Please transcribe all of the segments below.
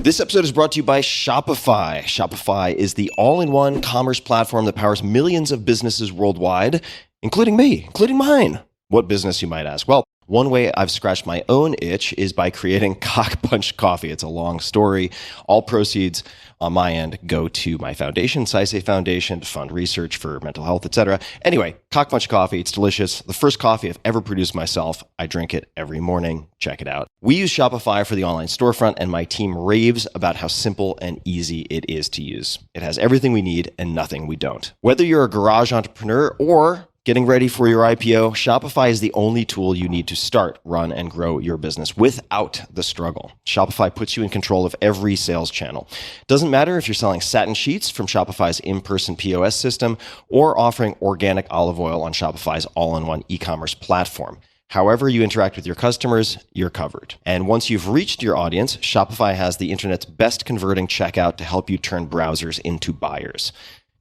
This episode is brought to you by Shopify. Shopify is the all-in-one commerce platform that powers millions of businesses worldwide, including me, including mine. What business, you might ask? Well, one way I've scratched my own itch is by creating Cock Punch Coffee. It's a long story. All proceeds on my end go to my foundation, Saise Foundation, to fund research for mental health, etc. Anyway, Cock Punch Coffee, it's delicious. The first coffee I've ever produced myself. I drink it every morning. Check it out. We use Shopify for the online storefront, and my team raves about how simple and easy it is to use. It has everything we need and nothing we don't. Whether you're a garage entrepreneur or getting ready for your IPO, Shopify is the only tool you need to start, run, and grow your business without the struggle. Shopify puts you in control of every sales channel. Doesn't matter if you're selling satin sheets from Shopify's in-person POS system or offering organic olive oil on Shopify's all-in-one e-commerce platform. However you interact with your customers, you're covered. And once you've reached your audience, Shopify has the internet's best converting checkout to help you turn browsers into buyers.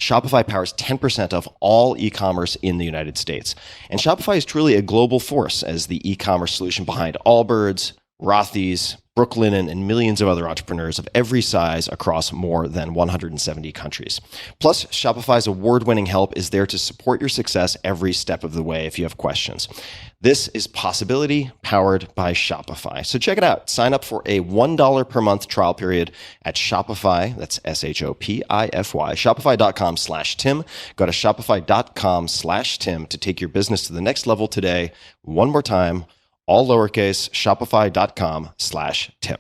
Shopify powers 10% of all e-commerce in the United States. And Shopify is truly a global force as the e-commerce solution behind Allbirds, Rothy's, Brooklinen, and millions of other entrepreneurs of every size across more than 170 countries. Plus, Shopify's award-winning help is there to support your success every step of the way if you have questions. This is Possibility powered by Shopify. So check it out. Sign up for a $1 per month trial period at Shopify. That's Shopify. Shopify.com/Tim. Go to Shopify.com/Tim to take your business to the next level today. One more time, all lowercase, Shopify.com/Tim.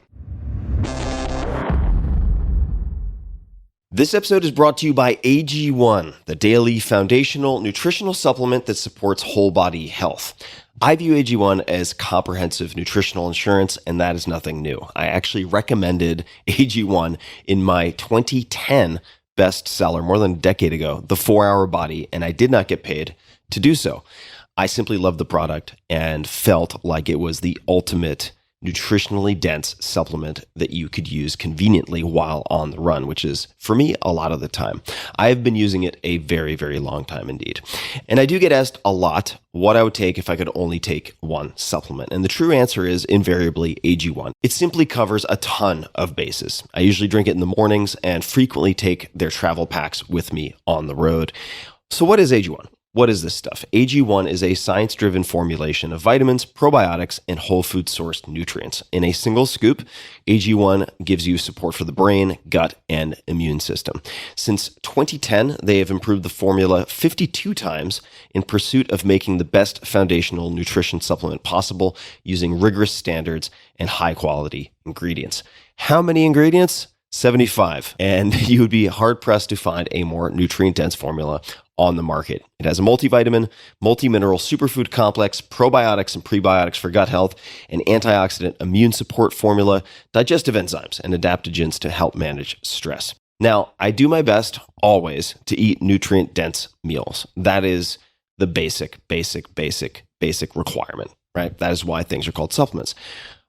This episode is brought to you by AG1, the daily foundational nutritional supplement that supports whole body health. I view AG1 as comprehensive nutritional insurance, and that is nothing new. I actually recommended AG1 in my 2010 bestseller more than a decade ago, The 4-Hour Body, and I did not get paid to do so. I simply loved the product and felt like it was the ultimate nutritionally dense supplement that you could use conveniently while on the run, which is, for me, a lot of the time. I have been using it a very, very long time indeed. And I do get asked a lot what I would take if I could only take one supplement. And the true answer is invariably AG1. It simply covers a ton of bases. I usually drink it in the mornings and frequently take their travel packs with me on the road. So what is AG1? What is this stuff? AG1 is a science-driven formulation of vitamins, probiotics, and whole food sourced nutrients. In a single scoop, AG1 gives you support for the brain, gut, and immune system. Since 2010, they have improved the formula 52 times in pursuit of making the best foundational nutrition supplement possible using rigorous standards and high-quality ingredients. How many ingredients? 75. And you would be hard-pressed to find a more nutrient-dense formula on the market. It has a multivitamin, multi-mineral superfood complex, probiotics and prebiotics for gut health, an antioxidant immune support formula, digestive enzymes, and adaptogens to help manage stress. Now, I do my best always to eat nutrient-dense meals. That is the basic requirement, right? That is why things are called supplements.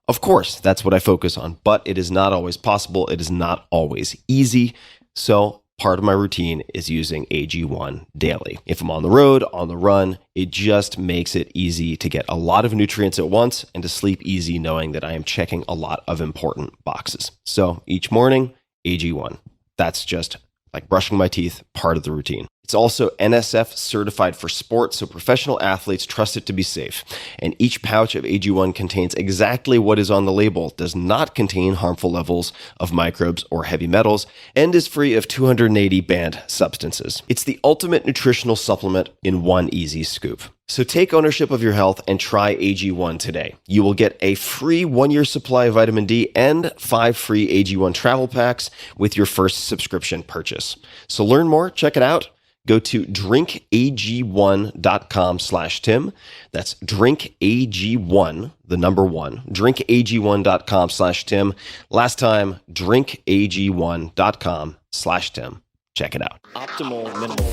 Of course, that's what I focus on, but it is not always possible. It is not always easy. So part of my routine is using AG1 daily. If I'm on the road, on the run, it just makes it easy to get a lot of nutrients at once and to sleep easy knowing that I am checking a lot of important boxes. So each morning, AG1. That's just like brushing my teeth, part of the routine. It's also NSF certified for sports, so professional athletes trust it to be safe. And each pouch of AG1 contains exactly what is on the label, does not contain harmful levels of microbes or heavy metals, and is free of 280 banned substances. It's the ultimate nutritional supplement in one easy scoop. So take ownership of your health and try AG1 today. You will get a free 1-year supply of vitamin D and 5 free AG1 travel packs with your first subscription purchase. So learn more, check it out. Go to drinkag1.com/Tim. That's drinkag1, the number 1, drinkag1.com/Tim. Last time, drinkag1.com/Tim. Check it out. Optimal minimal.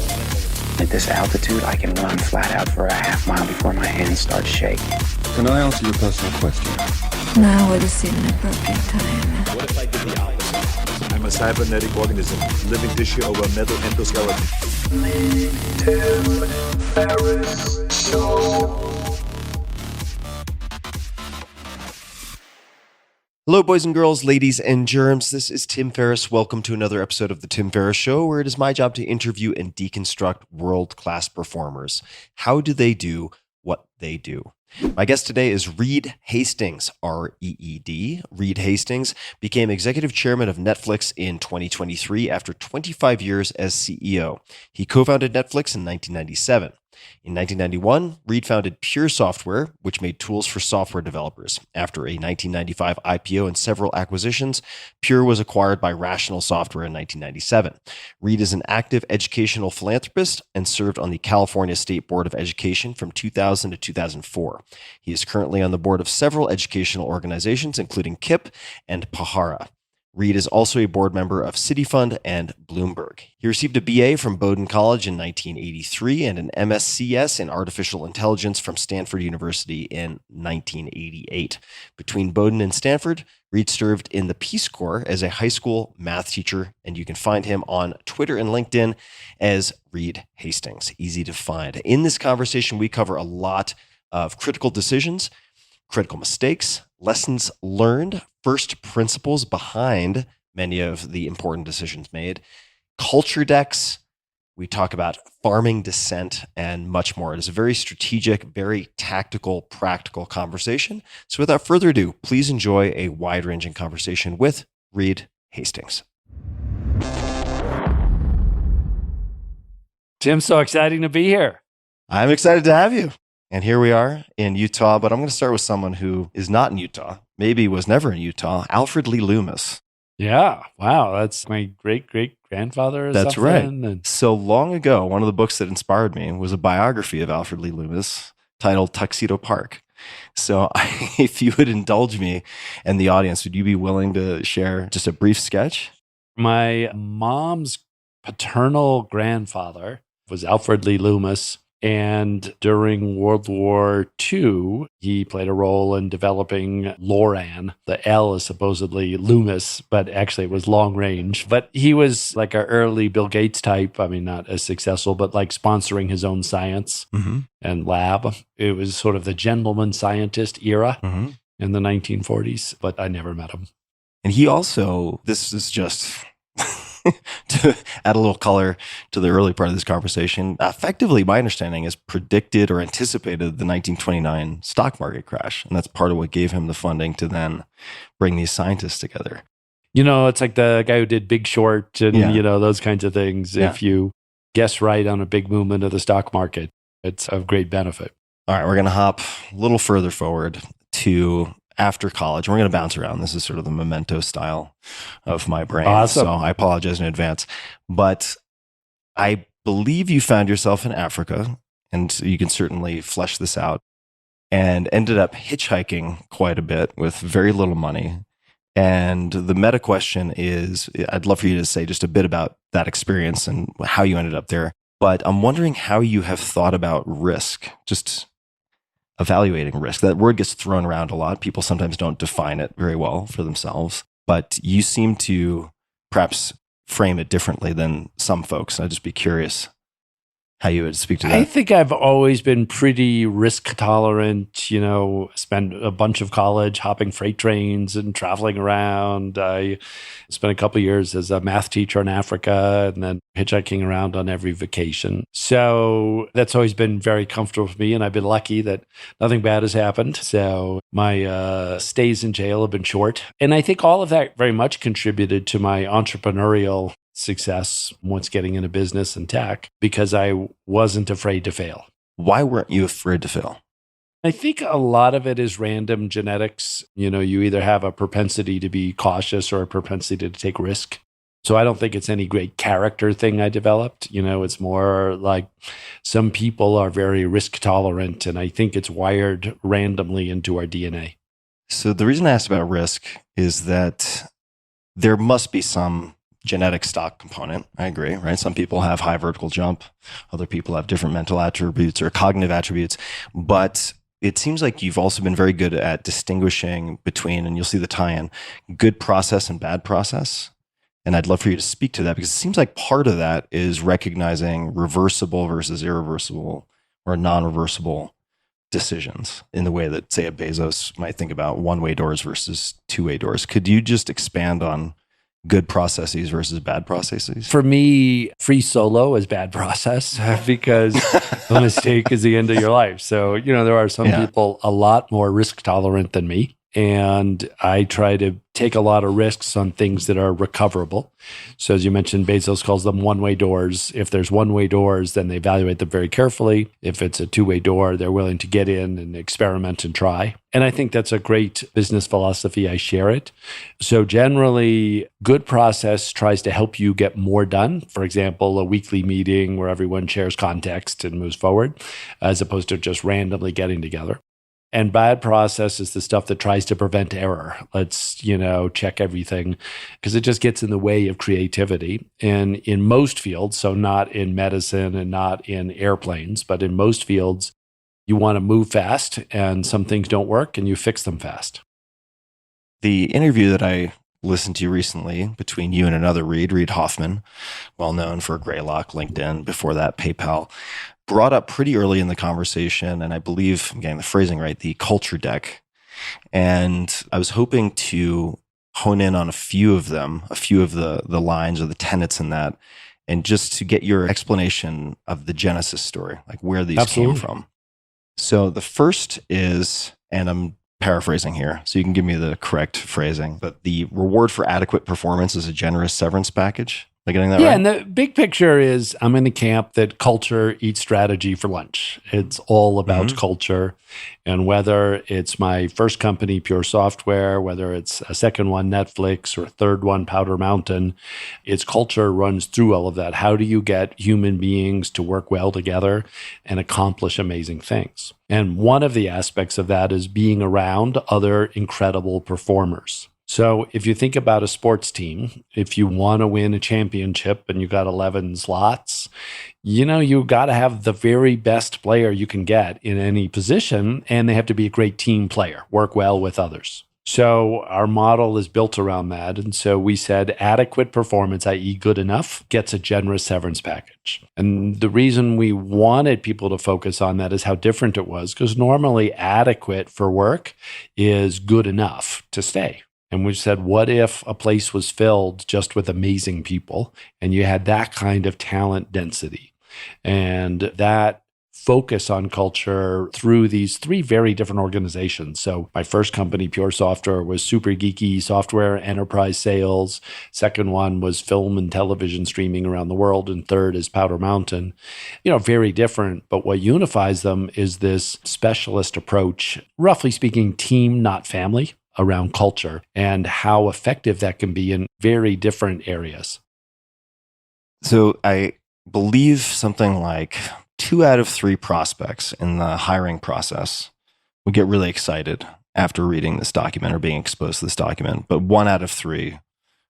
At this altitude, I can run flat out for a half mile before my hands start shaking. Can I answer your personal question? Now would seem an appropriate time. What if I did the opposite? I'm a cybernetic organism, living tissue over metal endoskeleton. Ferriss Show. Hello, boys and girls, ladies and germs. This is Tim Ferriss. Welcome to another episode of The Tim Ferriss Show, where it is my job to interview and deconstruct world-class performers. How do they do what they do? My guest today is Reed Hastings, R-E-E-D. Reed Hastings became executive chairman of Netflix in 2023 after 25 years as CEO. He co-founded Netflix in 1997. In 1991, Reed founded Pure Software, which made tools for software developers. After a 1995 IPO and several acquisitions, Pure was acquired by Rational Software in 1997. Reed is an active educational philanthropist and served on the California State Board of Education from 2000 to 2004. He is currently on the board of several educational organizations, including KIPP and Pahara. Reed is also a board member of City Fund and Bloomberg. He received a BA from Bowdoin College in 1983 and an MSCS in Artificial Intelligence from Stanford University in 1988. Between Bowdoin and Stanford, Reed served in the Peace Corps as a high school math teacher, and you can find him on Twitter and LinkedIn as Reed Hastings. Easy to find. In this conversation, we cover a lot of critical decisions, critical mistakes, lessons learned, first principles behind many of the important decisions made, culture decks. We talk about farming dissent and much more. It is a very strategic, very tactical, practical conversation. So without further ado, please enjoy a wide-ranging conversation with Reed Hastings. Tim, so exciting to be here. I'm excited to have you. And here we are in Utah, but I'm going to start with someone who is not in Utah, maybe was never in Utah, Alfred Lee Loomis. Yeah. Wow. That's my great-great-grandfather. That's right. And So long ago, one of the books that inspired me was a biography of Alfred Lee Loomis titled Tuxedo Park. So if you would indulge me and the audience, would you be willing to share just a brief sketch? my mom's paternal grandfather was Alfred Lee Loomis. And during World War II, he played a role in developing LORAN. The L is supposedly Loomis, but actually it was long range. But he was like an early Bill Gates type. I mean, not as successful, but like sponsoring his own science and lab. It was sort of the gentleman scientist era in the 1940s, but I never met him. And he also, this is just to add a little color to the early part of this conversation, effectively, my understanding is predicted or anticipated the 1929 stock market crash. And that's part of what gave him the funding to then bring these scientists together. You know, it's like the guy who did Big Short and, Yeah. those kinds of things. Yeah. If you guess right on a big movement of the stock market, it's of great benefit. All right, we're going to hop a little further forward to after college. We're going to bounce around. This is sort of the memento style of my brain. Awesome. So I apologize in advance. But I believe you found yourself in Africa, and you can certainly flesh this out, and ended up hitchhiking quite a bit with very little money. And the meta question is, I'd love for you to say just a bit about that experience and how you ended up there. But I'm wondering how you have thought about risk, just evaluating risk. That word gets thrown around a lot. People sometimes don't define it very well for themselves, but you seem to perhaps frame it differently than some folks. I'd just be curious how you would speak to that. I think I've always been pretty risk tolerant, spent a bunch of college hopping freight trains and traveling around. I spent a couple of years as a math teacher in Africa and then hitchhiking around on every vacation. So that's always been very comfortable for me. And I've been lucky that nothing bad has happened. So my stays in jail have been short. And I think all of that very much contributed to my entrepreneurial success once getting into business and tech, because I wasn't afraid to fail. Why weren't you afraid to fail? I think a lot of it is random genetics. You either have a propensity to be cautious or a propensity to take risk. So I don't think it's any great character thing I developed. It's more like some people are very risk tolerant, and I think it's wired randomly into our DNA. So the reason I asked about risk is that there must be some genetic stock component. I agree, right? Some people have high vertical jump. Other people have different mental attributes or cognitive attributes. But it seems like you've also been very good at distinguishing between, and you'll see the tie-in, good process and bad process. And I'd love for you to speak to that, because it seems like part of that is recognizing reversible versus irreversible or non-reversible decisions in the way that, say, a Bezos might think about one-way doors versus two-way doors. Could you just expand on good processes versus bad processes? For me, free solo is bad process because a mistake is the end of your life. So, there are some people a lot more risk tolerant than me. And I try to take a lot of risks on things that are recoverable. So as you mentioned, Bezos calls them one-way doors. If there's one-way doors, then they evaluate them very carefully. If it's a two-way door, they're willing to get in and experiment and try. And I think that's a great business philosophy. I share it. So generally, good process tries to help you get more done. For example, a weekly meeting where everyone shares context and moves forward, as opposed to just randomly getting together. And bad process is the stuff that tries to prevent error. Let's, check everything, because it just gets in the way of creativity. And in most fields, so not in medicine and not in airplanes, but in most fields, you want to move fast and some things don't work and you fix them fast. The interview that I listened to recently between you and another Reed Hoffman, well known for Greylock, LinkedIn, before that PayPal, brought up pretty early in the conversation, and I believe I'm getting the phrasing right, the culture deck. And I was hoping to hone in on a few of them, a few of the lines or the tenets in that, and just to get your explanation of the genesis story, like where these came from. So the first is, and I'm paraphrasing here, so you can give me the correct phrasing, but the reward for adequate performance is a generous severance package. Am I getting that right? Yeah, and the big picture is I'm in the camp that culture eats strategy for lunch. It's all about culture. And whether it's my first company, Pure Software, whether it's a second one, Netflix, or a third one, Powder Mountain, its culture runs through all of that. How do you get human beings to work well together and accomplish amazing things? And one of the aspects of that is being around other incredible performers. So if you think about a sports team, if you want to win a championship and you got 11 slots, you got to have the very best player you can get in any position, and they have to be a great team player, work well with others. So our model is built around that. And so we said adequate performance, i.e. good enough, gets a generous severance package. And the reason we wanted people to focus on that is how different it was, because normally adequate for work is good enough to stay. And we said, what if a place was filled just with amazing people and you had that kind of talent density and that focus on culture through these three very different organizations? So my first company, Pure Software, was super geeky software, enterprise sales. Second one was film and television streaming around the world. And third is Powder Mountain. Very different. But what unifies them is this specialist approach, roughly speaking, team, not family, around culture and how effective that can be in very different areas. So I believe something like 2 out of 3 prospects in the hiring process would get really excited after reading this document or being exposed to this document, but 1 out of 3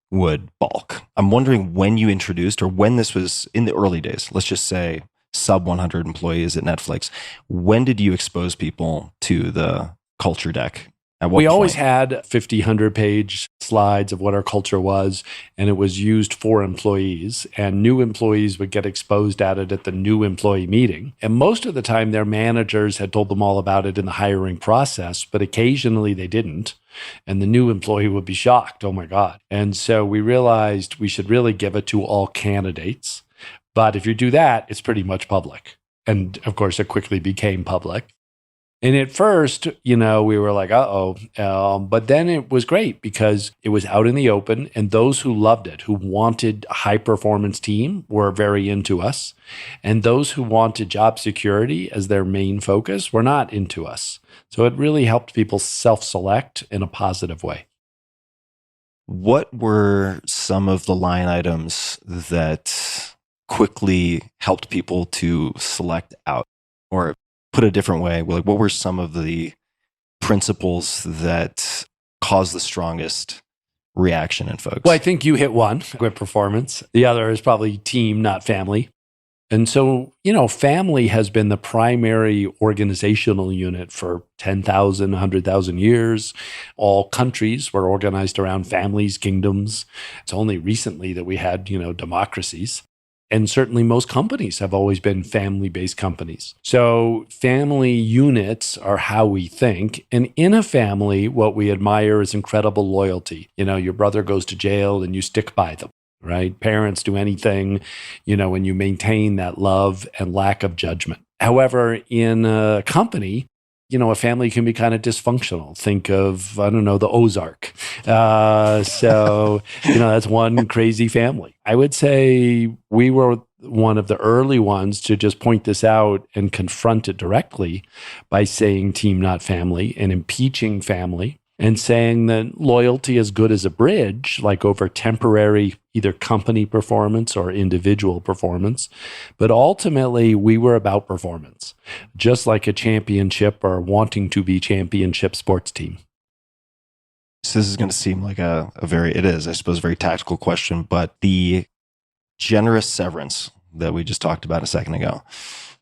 would balk. I'm wondering when you introduced, or when this was in the early days, let's just say sub 100 employees at Netflix, when did you expose people to the culture deck? We always had 50, 100-page slides of what our culture was, and it was used for employees. And new employees would get exposed at it at the new employee meeting. And most of the time, their managers had told them all about it in the hiring process, but occasionally they didn't. And the new employee would be shocked, oh my God. And so we realized we should really give it to all candidates. But if you do that, it's pretty much public. And of course, it quickly became public. And at first, we were like, but then it was great because it was out in the open, and those who loved it, who wanted a high-performance team, were very into us. And those who wanted job security as their main focus were not into us. So it really helped people self-select in a positive way. What were some of the line items that quickly helped people to select out? Or put a different way, like what were some of the principles that caused the strongest reaction in folks? Well, I think you hit one, good performance. The other is probably team, not family. And so, family has been the primary organizational unit for 10,000, 100,000 years. All countries were organized around families, kingdoms. It's only recently that we had, democracies. And certainly most companies have always been family-based companies. So family units are how we think. And in a family, what we admire is incredible loyalty. Your brother goes to jail and you stick by them, right? Parents do anything, and you maintain that love and lack of judgment. However, in a company, a family can be kind of dysfunctional. Think of, the Ozark. That's one crazy family. I would say we were one of the early ones to just point this out and confront it directly by saying team, not family, and impeaching family, and saying that loyalty is good as a bridge, like over temporary either company performance or individual performance. But ultimately, we were about performance, just like a championship or wanting to be championship sports team. So this is going to seem like very tactical question, but the generous severance that we just talked about a second ago,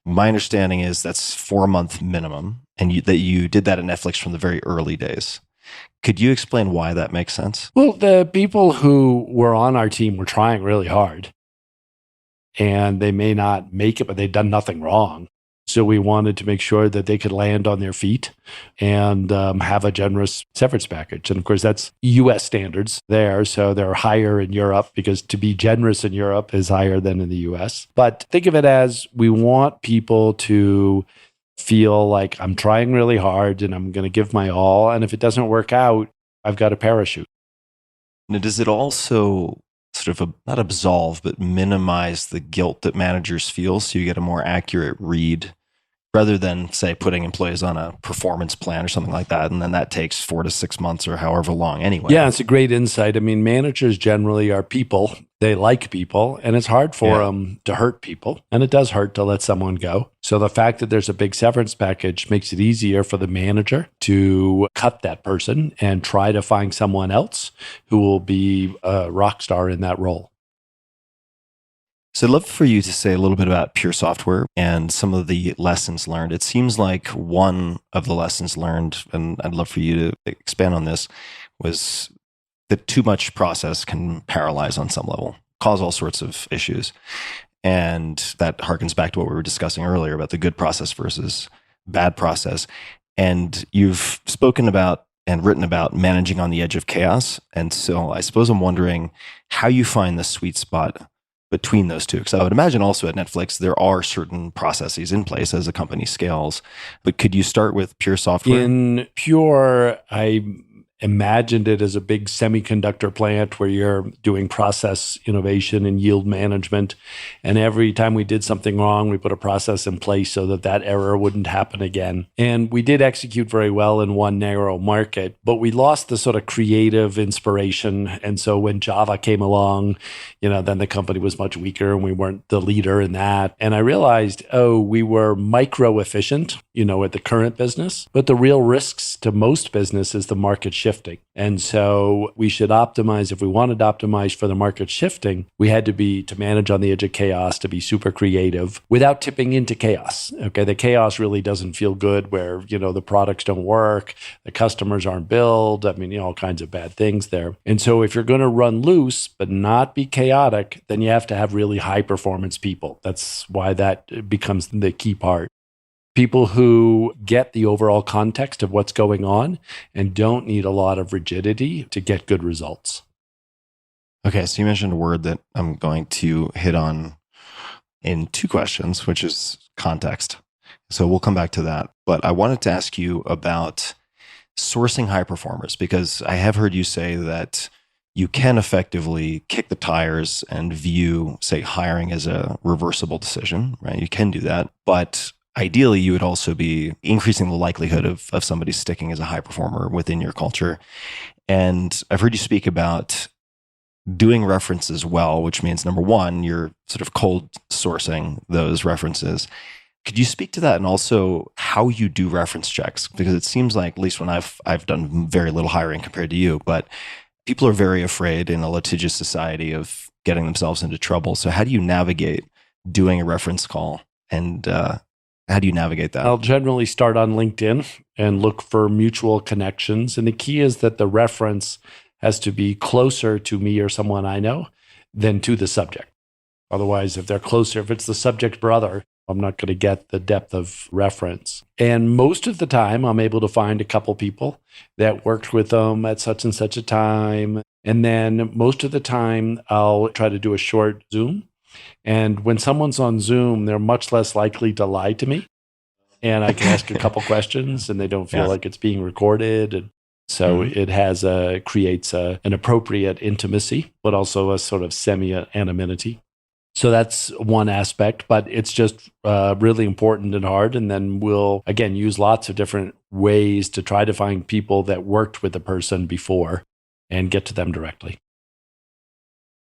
my understanding is that's 4-month minimum, and that you did that at Netflix from the very early days. Could you explain why that makes sense? Well, the people who were on our team were trying really hard, and they may not make it, but they'd done nothing wrong. So we wanted to make sure that they could land on their feet and have a generous severance package. And of course, that's US standards there. So they're higher in Europe, because to be generous in Europe is higher than in the US. But think of it as, we want people to feel like I'm trying really hard and I'm going to give my all. And if it doesn't work out, I've got a parachute. Now, does it also sort of not absolve, but minimize the guilt that managers feel, so you get a more accurate read, rather than, say, putting employees on a performance plan or something like that, and then that takes 4 to 6 months or however long anyway? Yeah, it's a great insight. I mean, managers generally are people. They like people, and it's hard for them to hurt people, and it does hurt to let someone go. So the fact that there's a big severance package makes it easier for the manager to cut that person and try to find someone else who will be a rock star in that role. So I'd love for you to say a little bit about Pure Software and some of the lessons learned. It seems like one of the lessons learned, and I'd love for you to expand on this, was that too much process can paralyze on some level, cause all sorts of issues. And that harkens back to what we were discussing earlier about the good process versus bad process. And you've spoken about and written about managing on the edge of chaos. And so I suppose I'm wondering how you find the sweet spot between those two. Because I would imagine also at Netflix, there are certain processes in place as a company scales. But could you start with Pure Software? In Pure, I imagined it as a big semiconductor plant where you're doing process innovation and yield management. And every time we did something wrong, we put a process in place so that that error wouldn't happen again. And we did execute very well in one narrow market, but we lost the sort of creative inspiration. And so when Java came along, then the company was much weaker and we weren't the leader in that. And I realized, we were micro efficient, at the current business, but the real risks to most business is the market shifting. And so we should optimize. If we wanted to optimize for the market shifting, we had to manage on the edge of chaos, to be super creative without tipping into chaos. Okay. The chaos really doesn't feel good, where, the products don't work, the customers aren't billed. All kinds of bad things there. And so if you're going to run loose, but not be chaotic, then you have to have really high performance people. That's why that becomes the key part. People who get the overall context of what's going on and don't need a lot of rigidity to get good results. Okay, so you mentioned a word that I'm going to hit on in 2 questions, which is context. So we'll come back to that. But I wanted to ask you about sourcing high performers, because I have heard you say that you can effectively kick the tires and view, say, hiring as a reversible decision, right? You can do that. But ideally, you would also be increasing the likelihood of somebody sticking as a high performer within your culture. And I've heard you speak about doing references well, which means, number one, you're sort of cold sourcing those references. Could you speak to that, and also how you do reference checks? Because it seems like, at least when I've done very little hiring compared to you, but people are very afraid in a litigious society of getting themselves into trouble. So how do you navigate doing a reference call, and how do you navigate that? I'll generally start on LinkedIn and look for mutual connections. And the key is that the reference has to be closer to me or someone I know than to the subject. Otherwise, if they're closer, if it's the subject brother, I'm not going to get the depth of reference. And most of the time, I'm able to find a couple people that worked with them at such and such a time. And then most of the time, I'll try to do a short Zoom. And when someone's on Zoom, they're much less likely to lie to me. And I can ask a couple questions and they don't feel like it's being recorded. And so it has creates an appropriate intimacy, but also a sort of semi-anonymity. So that's one aspect, but it's just really important and hard. And then we'll, again, use lots of different ways to try to find people that worked with the person before and get to them directly.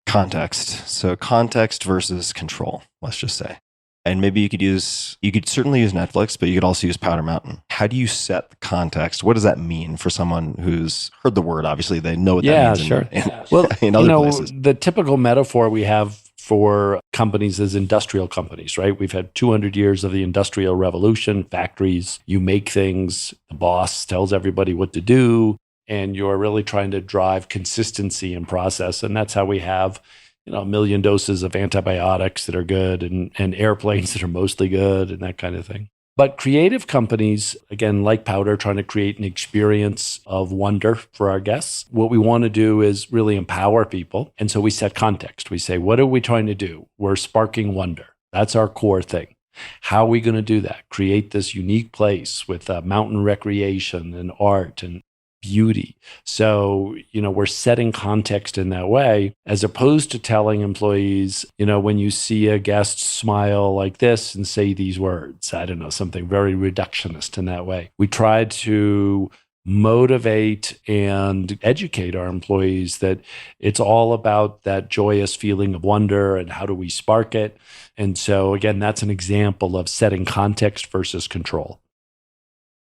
Context. So context versus control, let's just say. And maybe you could certainly use Netflix, but you could also use Powder Mountain. How do you set the context? What does that mean for someone who's heard the word? Obviously, they know what that means. Sure. Well, in other places. The typical metaphor we have for companies is industrial companies, right? We've had 200 years of the Industrial Revolution, factories, you make things, the boss tells everybody what to do, and you're really trying to drive consistency in process. And that's how we have 1 million doses of antibiotics that are good and airplanes that are mostly good and that kind of thing. But creative companies, again, like Powder, trying to create an experience of wonder for our guests. What we want to do is really empower people. And so we set context. We say, what are we trying to do? We're sparking wonder. That's our core thing. How are we going to do that? Create this unique place with mountain recreation and art and beauty. So, we're setting context in that way, as opposed to telling employees, when you see a guest smile like this and say these words, I don't know, something very reductionist in that way. We try to motivate and educate our employees that it's all about that joyous feeling of wonder and how do we spark it. And so, again, that's an example of setting context versus control.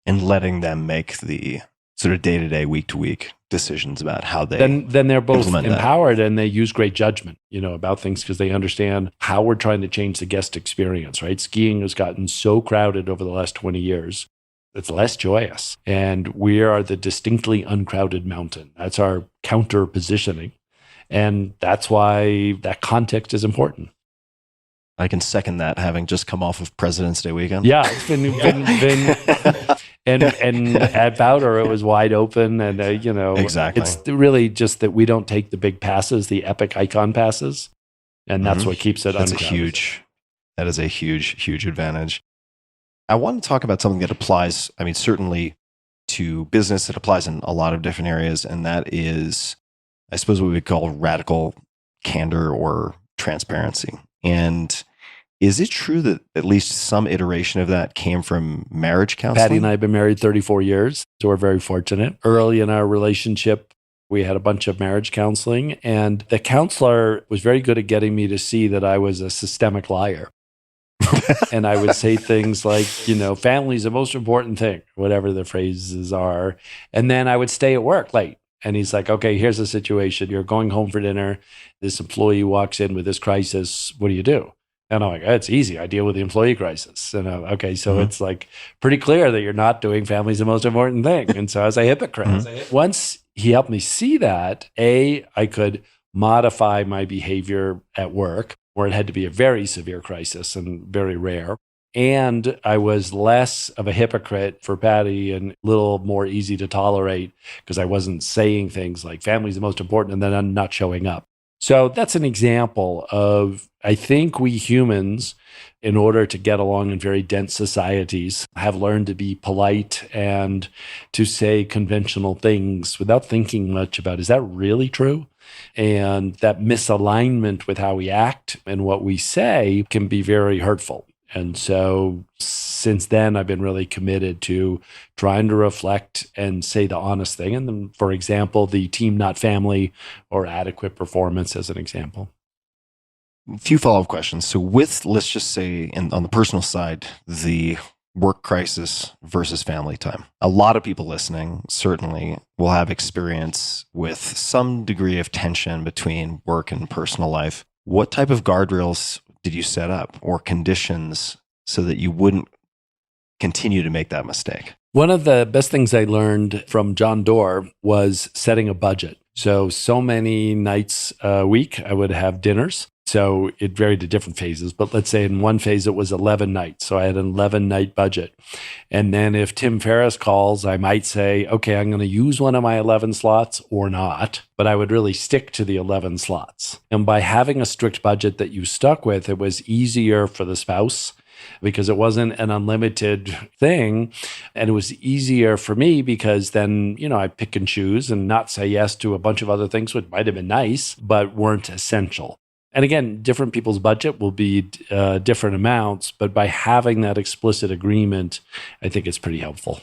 And letting them make the sort of day-to-day, week-to-week decisions about how they then they're both empowered that. And they use great judgment, about things because they understand how we're trying to change the guest experience, right? Skiing has gotten so crowded over the last 20 years. It's less joyous. And we are the distinctly uncrowded mountain. That's our counter positioning. And that's why that context is important. I can second that, having just come off of President's Day weekend. Yeah, it's been and at Powder it was wide open, and exactly. It's really just that we don't take the big passes, the epic icon passes, and that's what keeps it uncrowded. That is a huge advantage. I want to talk about something that applies, certainly to business. It applies in a lot of different areas, and that is, I suppose, what we call radical candor or transparency. And is it true that at least some iteration of that came from marriage counseling? Patty and I have been married 34 years, so we're very fortunate. Early in our relationship, we had a bunch of marriage counseling, and the counselor was very good at getting me to see that I was a systemic liar. And I would say things like, family's the most important thing, whatever the phrases are. And then I would stay at work late. And he's like, okay, here's the situation. You're going home for dinner. This employee walks in with this crisis. What do you do? And I'm like, it's easy. I deal with the employee crisis. And okay, so it's like pretty clear that you're not doing family's the most important thing. And so I was a hypocrite. Once he helped me see that, I could modify my behavior at work, where it had to be a very severe crisis and very rare. And I was less of a hypocrite for Patty and a little more easy to tolerate because I wasn't saying things like family's the most important and then I'm not showing up. So that's an example of, I think we humans, in order to get along in very dense societies, have learned to be polite and to say conventional things without thinking much about, is that really true? And that misalignment with how we act and what we say can be very hurtful. And so since then, I've been really committed to trying to reflect and say the honest thing. And then, for example, the team, not family, or adequate performance as an example. A few follow-up questions. So with, let's just say, on the personal side, the work crisis versus family time. A lot of people listening certainly will have experience with some degree of tension between work and personal life. What type of guardrails did you set up or conditions so that you wouldn't continue to make that mistake? One of the best things I learned from John Doerr was setting a budget. So many nights a week, I would have dinners So it varied at different phases. But let's say in one phase, it was 11 nights. So I had an 11-night budget. And then if Tim Ferriss calls, I might say, okay, I'm going to use one of my 11 slots or not. But I would really stick to the 11 slots. And by having a strict budget that you stuck with, it was easier for the spouse because it wasn't an unlimited thing. And it was easier for me because then, I pick and choose and not say yes to a bunch of other things, which might have been nice, but weren't essential. And again, different people's budget will be different amounts, but by having that explicit agreement, I think it's pretty helpful.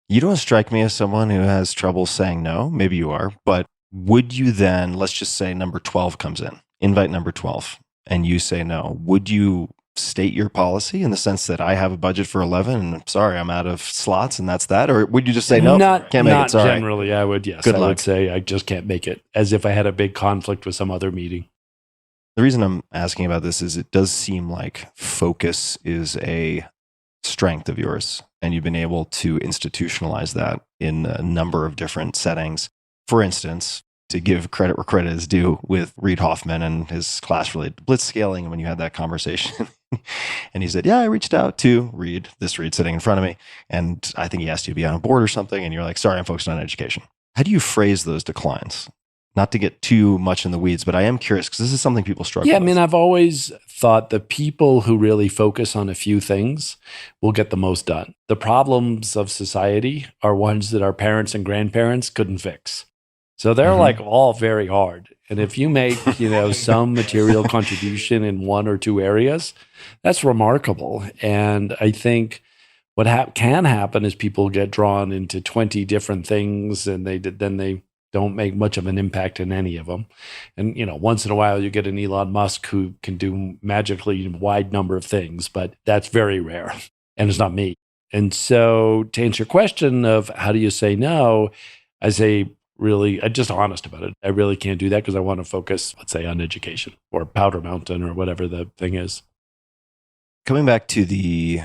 You don't strike me as someone who has trouble saying no. Maybe you are, but would you then, let's just say number 12 comes in, invite number 12, and you say no. Would you state your policy in the sense that I have a budget for 11 and sorry, I'm out of slots and that's that? Or would you just say no, can't make it, sorry? Not generally, I would, yes. Good luck. I would say I just can't make it, as if I had a big conflict with some other meeting. The reason I'm asking about this is it does seem like focus is a strength of yours, and you've been able to institutionalize that in a number of different settings. For instance, to give credit where credit is due with Reid Hoffman and his class related to blitzscaling, and when you had that conversation, and he said, yeah, I reached out to Reid, this Reid sitting in front of me, and I think he asked you to be on a board or something, and you're like, sorry, I'm focused on education. How do you phrase those declines? Not to get too much in the weeds, but I am curious because this is something people struggle with. Yeah, I mean, I've always thought the people who really focus on a few things will get the most done. The problems of society are ones that our parents and grandparents couldn't fix. So they're like all very hard. And if you make, some material contribution in one or two areas, that's remarkable. And I think what can happen is people get drawn into 20 different things and they don't make much of an impact in any of them. And, once in a while you get an Elon Musk who can do magically a wide number of things, but that's very rare and it's not me. And so to answer your question of how do you say no, I say I'm just honest about it. I really can't do that because I want to focus, let's say, on education or Powder Mountain or whatever the thing is. Coming back to the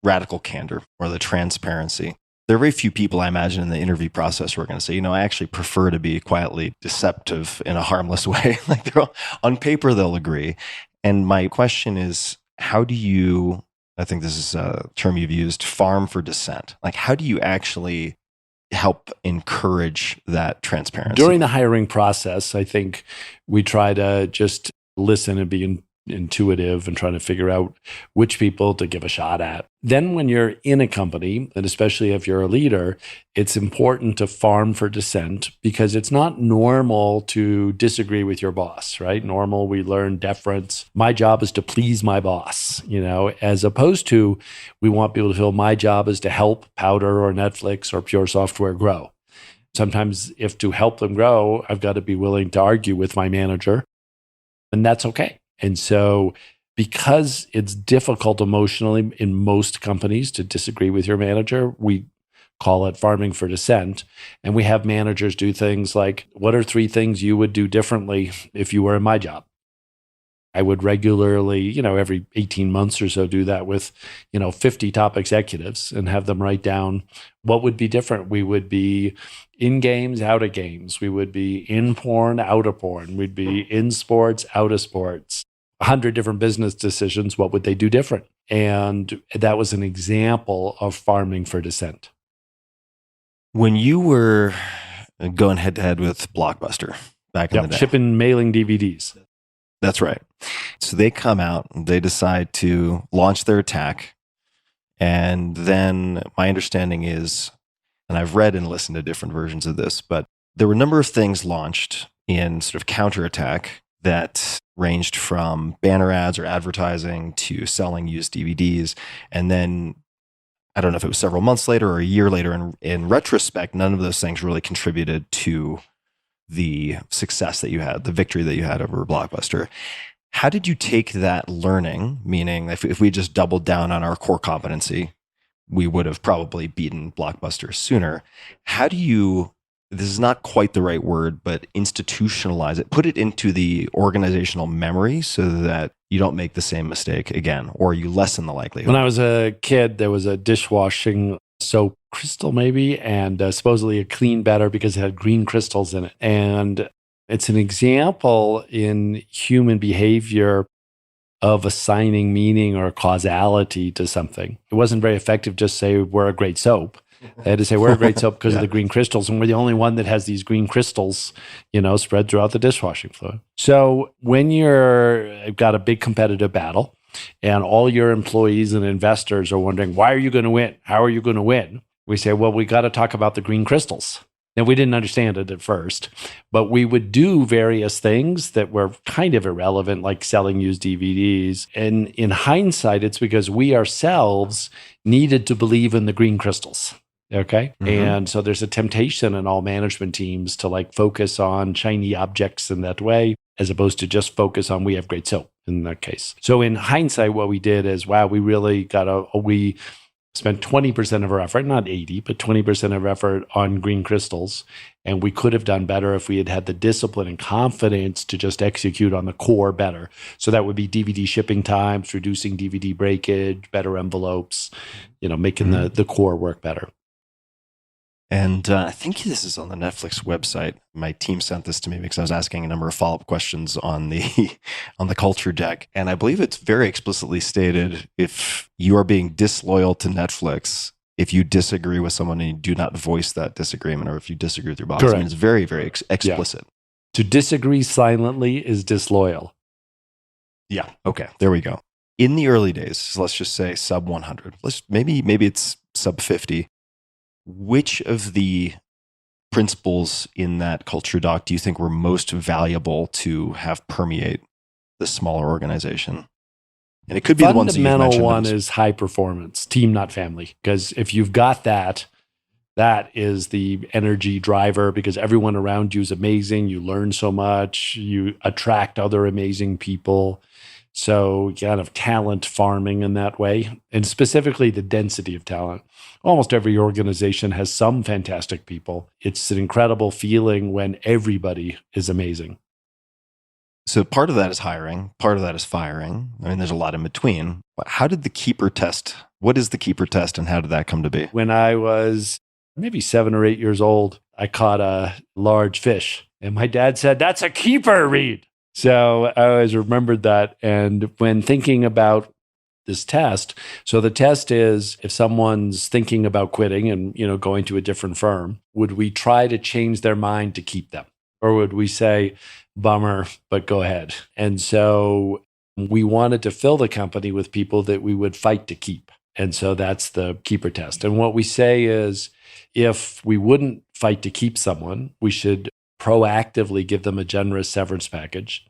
radical candor or the transparency, there are very few people, I imagine, in the interview process who are going to say, I actually prefer to be quietly deceptive in a harmless way. Like on paper, they'll agree. And my question is, how do you, I think this is a term you've used, farm for dissent? Like, how do you actually help encourage that transparency? During the hiring process, I think we try to just listen and be intuitive and trying to figure out which people to give a shot at. Then when you're in a company, and especially if you're a leader, it's important to farm for dissent because it's not normal to disagree with your boss, right? Normal, we learn deference. My job is to please my boss, as opposed to we want people to feel my job is to help Powder or Netflix or Pure Software grow. Sometimes if to help them grow, I've got to be willing to argue with my manager, and that's okay. And so because it's difficult emotionally in most companies to disagree with your manager, we call it farming for dissent. And we have managers do things like, what are 3 things you would do differently if you were in my job? I would regularly, every 18 months or so do that with, 50 top executives and have them write down what would be different. We would be in games, out of games. We would be in porn, out of porn. We'd be in sports, out of sports. 100 different business decisions, what would they do different? And that was an example of farming for dissent. When you were going head to head with Blockbuster back in the day. Shipping, mailing DVDs. That's right. So they come out, they decide to launch their attack. And then my understanding is, and I've read and listened to different versions of this, but there were a number of things launched in sort of counterattack that ranged from banner ads or advertising to selling used DVDs. And then I don't know if it was several months later or a year later, in retrospect, none of those things really contributed to the success that you had, the victory that you had over Blockbuster. How did you take that learning, meaning if we just doubled down on our core competency, we would have probably beaten Blockbuster sooner. How do you, this is not quite the right word, but institutionalize it, put it into the organizational memory so that you don't make the same mistake again, or you lessen the likelihood? When I was a kid, there was a dishwashing soap, Crystal maybe, and supposedly a clean better because it had green crystals in it. And It's an example in human behavior of assigning meaning or causality to something. It wasn't very effective just say we're a great soap. They had to say we're a great soap because of the green crystals, and we're the only one that has these green crystals, spread throughout the dishwashing fluid. So when you've got a big competitive battle and all your employees and investors are wondering, why are you going to win? How are you going to win? We say, well, we got to talk about the green crystals. And we didn't understand it at first, but we would do various things that were kind of irrelevant, like selling used DVDs. And in hindsight, it's because we ourselves needed to believe in the green crystals. Okay. Mm-hmm. And so there's a temptation in all management teams to focus on shiny objects in that way, as opposed to just focus on we have great soap in that case. So in hindsight, what we did is, we really we spent 20% of our effort, not 80, but 20% of effort on green crystals. And we could have done better if we had had the discipline and confidence to just execute on the core better. So that would be DVD shipping times, reducing DVD breakage, better envelopes, making the core work better. And I think this is on the Netflix website. My team sent this to me because I was asking a number of follow-up questions on the culture deck. And I believe it's very explicitly stated, if you are being disloyal to Netflix, if you disagree with someone and you do not voice that disagreement, or if you disagree with your boss. Correct. I mean, it's very, very explicit. Yeah. To disagree silently is disloyal. Yeah. Okay. There we go. In the early days, let's just say sub 100. Maybe it's sub 50. Which of the principles in that culture doc do you think were most valuable to have permeate the smaller organization? And it could be the ones that you've mentioned. Fundamental one is high performance, team, not family. Because if you've got that is the energy driver, because everyone around you is amazing. You learn so much. You attract other amazing people. So kind of talent farming in that way, and specifically the density of talent. Almost every organization has some fantastic people. It's an incredible feeling when everybody is amazing. So part of that is hiring, part of that is firing. I mean, there's a lot in between. How did the keeper test? What is the keeper test, and how did that come to be? When I was maybe 7 or 8 years old, I caught a large fish, and my dad said, "That's a keeper, Reed." So I always remembered that. And when thinking about this test, so the test is, if someone's thinking about quitting and, going to a different firm, would we try to change their mind to keep them? Or would we say, bummer, but go ahead? And so we wanted to fill the company with people that we would fight to keep. And so that's the keeper test. And what we say is, if we wouldn't fight to keep someone, we should proactively give them a generous severance package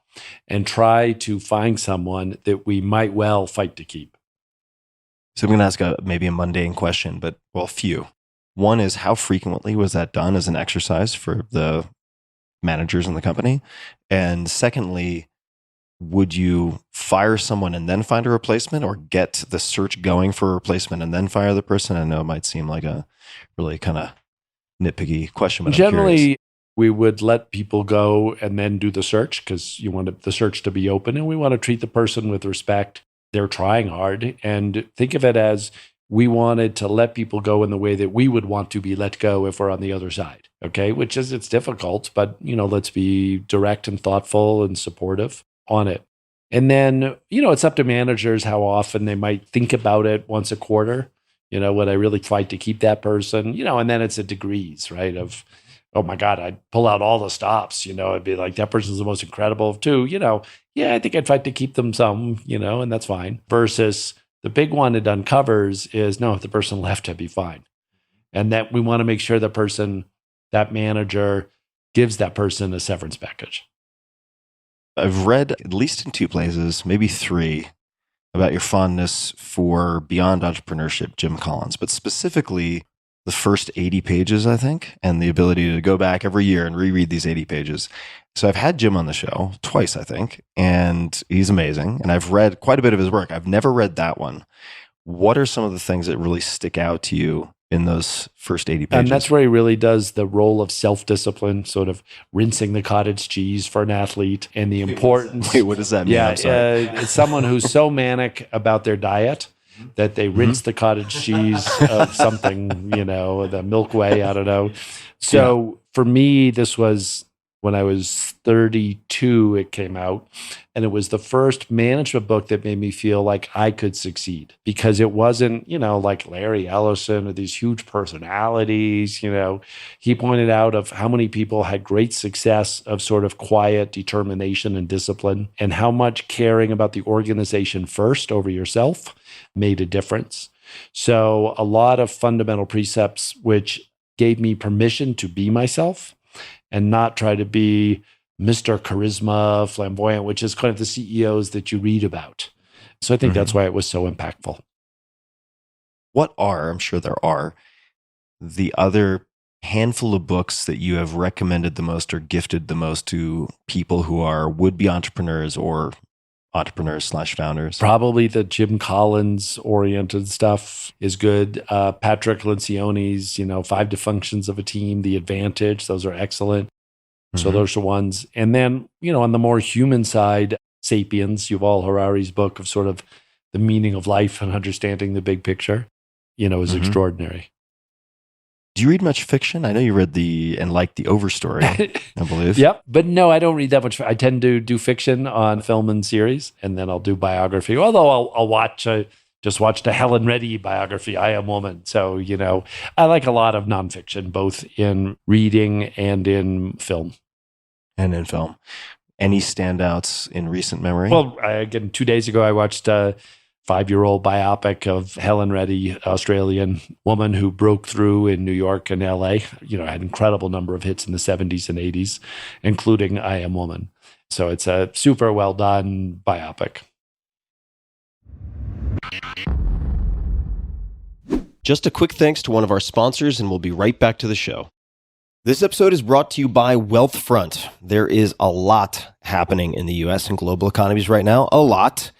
and try to find someone that we might well fight to keep. So I'm going to ask maybe a mundane question, but few. One is, how frequently was that done as an exercise for the managers in the company? And secondly, would you fire someone and then find a replacement, or get the search going for a replacement and then fire the person? I know it might seem like a really kind of nitpicky question, but generally, we would let people go and then do the search, because you want the search to be open, and we want to treat the person with respect. They're trying hard, and think of it as, we wanted to let people go in the way that we would want to be let go if we're on the other side. Okay. Which is, it's difficult, but let's be direct and thoughtful and supportive on it. And then, it's up to managers how often they might think about it once a quarter. Would I really fight to keep that person? And then it's a degrees, right? Of, oh my God, I'd pull out all the stops, I'd be like, that person's the most incredible of two, I think I'd fight to keep them some, and that's fine. Versus the big one it uncovers is, no, if the person left, I'd be fine. And that we want to make sure that manager gives that person a severance package. I've read, at least in 2 places, maybe 3, about your fondness for Beyond Entrepreneurship, Jim Collins, but specifically the first 80 pages, I think, and the ability to go back every year and reread these 80 pages. So I've had Jim on the show twice, I think, and he's amazing. And I've read quite a bit of his work. I've never read that one. What are some of the things that really stick out to you in those first 80 pages? And that's where he really does the role of self-discipline, sort of rinsing the cottage cheese for an athlete, and the importance. Wait, what does that mean? Yeah, it's someone who's so manic about their diet that they rinse the cottage cheese of something, the Milky Way, I don't know. So for me, this was When I was 32, it came out. And it was the first management book that made me feel like I could succeed because it wasn't, like Larry Ellison or these huge personalities. He pointed out of how many people had great success of sort of quiet determination and discipline, and how much caring about the organization first over yourself made a difference. So a lot of fundamental precepts, which gave me permission to be myself and not try to be Mr. Charisma, flamboyant, which is kind of the CEOs that you read about. So I think that's why it was so impactful. What are, I'm sure there are, the other handful of books that you have recommended the most or gifted the most to people who are would-be entrepreneurs or entrepreneurs/founders? Probably the Jim Collins oriented stuff is good. Patrick Lencioni's, 5 Dysfunctions of a Team, The Advantage, those are excellent. So those are ones. And then, on the more human side, Sapiens, Yuval Harari's book of sort of the meaning of life and understanding the big picture, is extraordinary. Do you read much fiction? I know you read and liked the Overstory, I believe. Yep. But no, I don't read that much. I tend to do fiction on film and series, and then I'll do biography. Although I'll watch, just watched a Helen Reddy biography, I Am Woman. So, I like a lot of nonfiction, both in reading and in film. Any standouts in recent memory? Well, again, 2 days ago, I watched 5-year-old biopic of Helen Reddy, Australian woman who broke through in New York and LA. Had an incredible number of hits in the 70s and 80s, including I Am Woman. So it's a super well done biopic. Just a quick thanks to one of our sponsors, and we'll be right back to the show. This episode is brought to you by Wealthfront. There is a lot happening in the U.S. and global economies right now. A lot.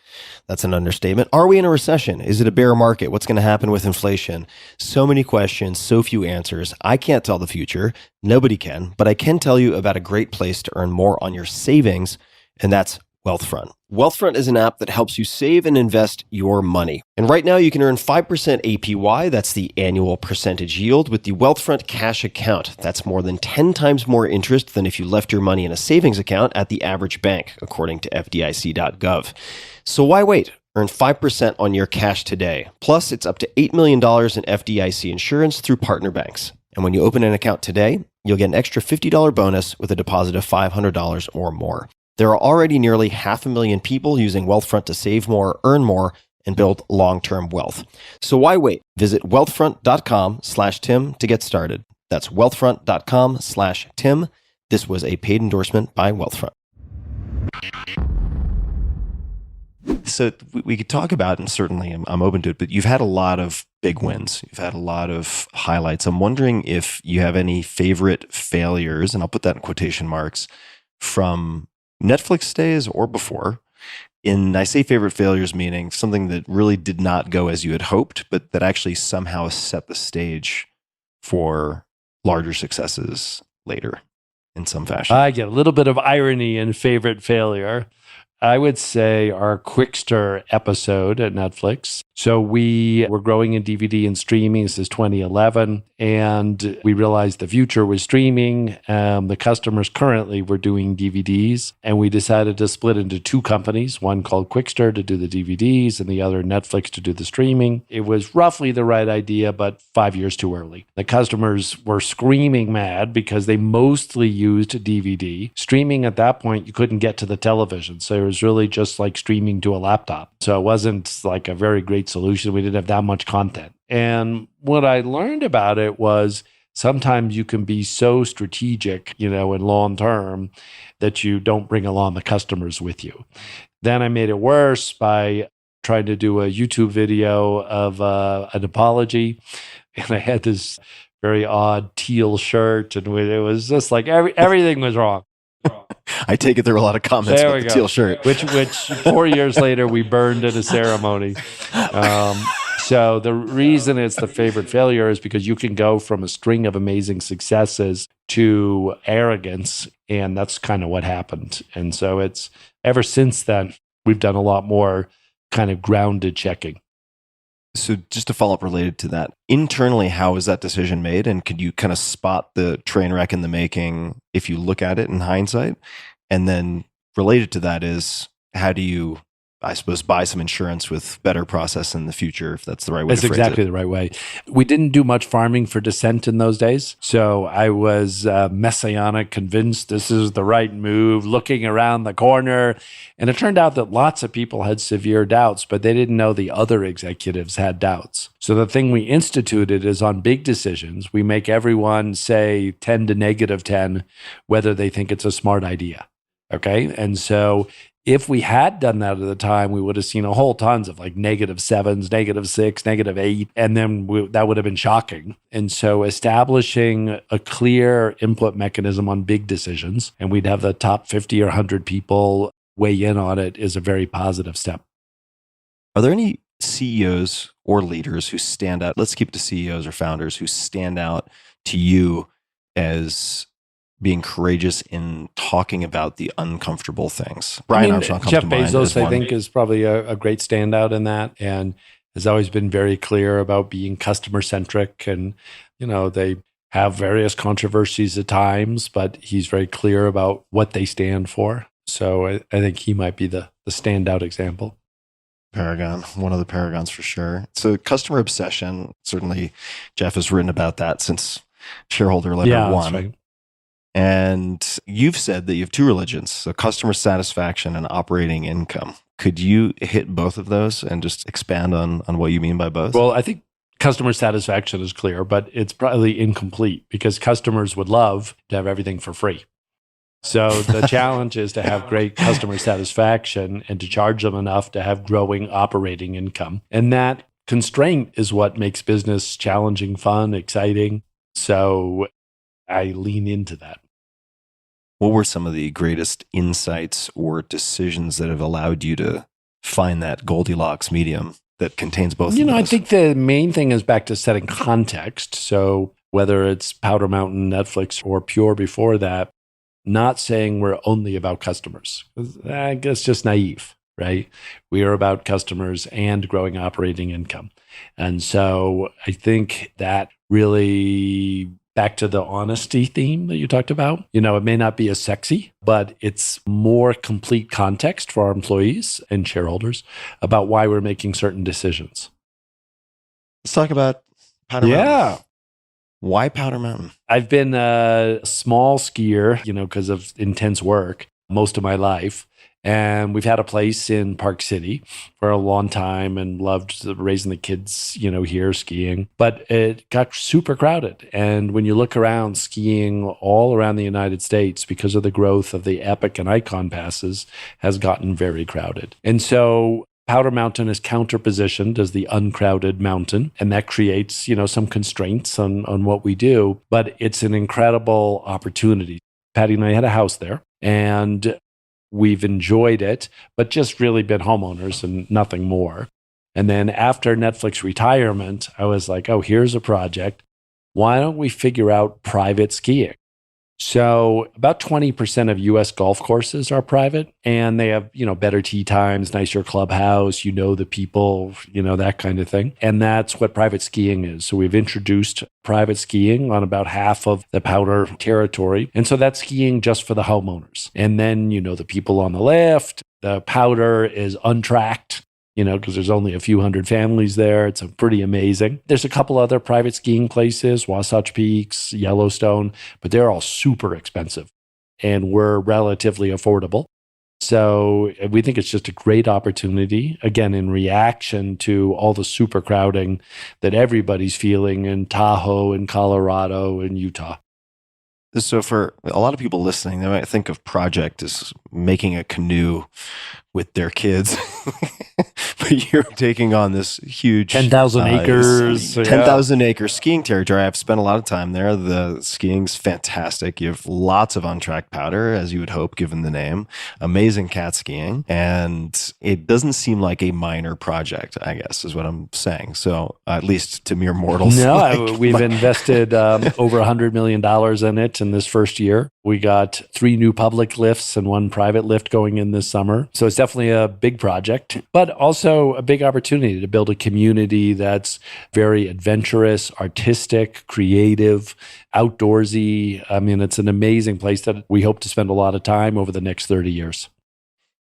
That's an understatement. Are we in a recession? Is it a bear market? What's going to happen with inflation? So many questions, so few answers. I can't tell the future. Nobody can. But I can tell you about a great place to earn more on your savings, and that's Wealthfront. Wealthfront is an app that helps you save and invest your money. And right now you can earn 5% APY, that's the annual percentage yield, with the Wealthfront cash account. That's more than 10 times more interest than if you left your money in a savings account at the average bank, according to FDIC.gov. So why wait? Earn 5% on your cash today. Plus, it's up to $8 million in FDIC insurance through partner banks. And when you open an account today, you'll get an extra $50 bonus with a deposit of $500 or more. There are already nearly 500,000 people using Wealthfront to save more, earn more, and build long-term wealth. So why wait? Visit wealthfront.com/Tim to get started. That's wealthfront.com/Tim. This was a paid endorsement by Wealthfront. So we could talk about, and certainly I'm open to it, but you've had a lot of big wins. You've had a lot of highlights. I'm wondering if you have any favorite failures, and I'll put that in quotation marks, from Netflix days or before. I say favorite failures, meaning something that really did not go as you had hoped, but that actually somehow set the stage for larger successes later in some fashion. I get a little bit of irony in favorite failure. I would say our Quickster episode at Netflix. So we were growing in DVD and streaming. This is 2011. And we realized the future was streaming. The customers currently were doing DVDs. And we decided to split into 2 companies, one called Quickster to do the DVDs and the other Netflix to do the streaming. It was roughly the right idea, but 5 years too early. The customers were screaming mad because they mostly used DVD. Streaming at that point, you couldn't get to the television. So it was really just like streaming to a laptop. So it wasn't like a very great solution. We didn't have that much content. And what I learned about it was sometimes you can be so strategic, and long term that you don't bring along the customers with you. Then I made it worse by trying to do a YouTube video of an apology. And I had this very odd teal shirt, and it was just like everything was wrong. I take it there were a lot of comments about the teal shirt. Which 4 years later we burned at a ceremony. So the reason it's the favorite failure is because you can go from a string of amazing successes to arrogance, and that's kind of what happened. And so it's ever since then, we've done a lot more kind of grounded checking. So just to follow up related to that, internally, how is that decision made? And could you kind of spot the train wreck in the making if you look at it in hindsight? And then related to that is, how do you, I suppose, buy some insurance with better process in the future, if that's the right way That's to phrase exactly it? the right way. We didn't do much farming for dissent in those days. So I was messianic, convinced this is the right move, looking around the corner. And it turned out that lots of people had severe doubts, but they didn't know the other executives had doubts. So the thing we instituted is on big decisions, we make everyone say 10 to negative 10, whether they think it's a smart idea. Okay. And so if we had done that at the time, we would have seen a whole tons of like -7s, -6, -8, and then that would have been shocking. And so establishing a clear input mechanism on big decisions, and we'd have the top 50 or 100 people weigh in on it, is a very positive step. Are there any CEOs or leaders who stand out? Let's keep it to CEOs or founders who stand out to you as being courageous in talking about the uncomfortable things. Brian Armstrong comes Jeff to mind Bezos, as one. I think, is probably a great standout in that, and has always been very clear about being customer centric. And they have various controversies at times, but he's very clear about what they stand for. So I think he might be the standout example. Paragon, one of the paragons for sure. So customer obsession, certainly Jeff has written about that since shareholder letter 1. That's right. And you've said that you have 2 religions, so customer satisfaction and operating income. Could you hit both of those and just expand on what you mean by both? Well, I think customer satisfaction is clear, but it's probably incomplete because customers would love to have everything for free. So the challenge is to have great customer satisfaction and to charge them enough to have growing operating income. And that constraint is what makes business challenging, fun, exciting. So I lean into that. What were some of the greatest insights or decisions that have allowed you to find that Goldilocks medium that contains both of those? I think the main thing is back to setting context. So whether it's Powder Mountain, Netflix, or Pure before that, not saying we're only about customers. I guess just naive, right? We are about customers and growing operating income. And so I think that really, back to the honesty theme that you talked about, it may not be as sexy, but it's more complete context for our employees and shareholders about why we're making certain decisions. Let's talk about Powder Mountain. Why Powder Mountain? I've been a small skier, because of intense work most of my life. And we've had a place in Park City for a long time and loved raising the kids, here skiing. But it got super crowded. And when you look around, skiing all around the United States, because of the growth of the Epic and Icon passes, has gotten very crowded. And so Powder Mountain is counter-positioned as the uncrowded mountain, and that creates, some constraints on what we do, but it's an incredible opportunity. Patty and I had a house there, and we've enjoyed it, but just really been homeowners and nothing more. And then after Netflix retirement, I was like, oh, here's a project. Why don't we figure out private skiing? So about 20% of US golf courses are private, and they have, better tee times, nicer clubhouse, the people, that kind of thing. And that's what private skiing is. So we've introduced private skiing on about half of the Powder territory. And so that's skiing just for the homeowners. And then, the people on the lift, the Powder is untracked, because there's only a few hundred families there. It's pretty amazing. There's a couple other private skiing places, Wasatch Peaks, Yellowstone, but they're all super expensive and we're relatively affordable. So we think it's just a great opportunity, again, in reaction to all the super crowding that everybody's feeling in Tahoe and Colorado and Utah. So for a lot of people listening, they might think of project as making a canoe with their kids. But you're taking on this huge 10,000 acres. 10,000 acre skiing territory. I've spent a lot of time there. The skiing's fantastic. You have lots of untracked powder, as you would hope, given the name. Amazing cat skiing. And it doesn't seem like a minor project, I guess, is what I'm saying. So at least to mere mortals. No, we've invested over $100 million in it in this first year. We got 3 new public lifts and 1 private lift going in this summer. So it's definitely a big project, but also a big opportunity to build a community that's very adventurous, artistic, creative, outdoorsy. I mean, it's an amazing place that we hope to spend a lot of time over the next 30 years.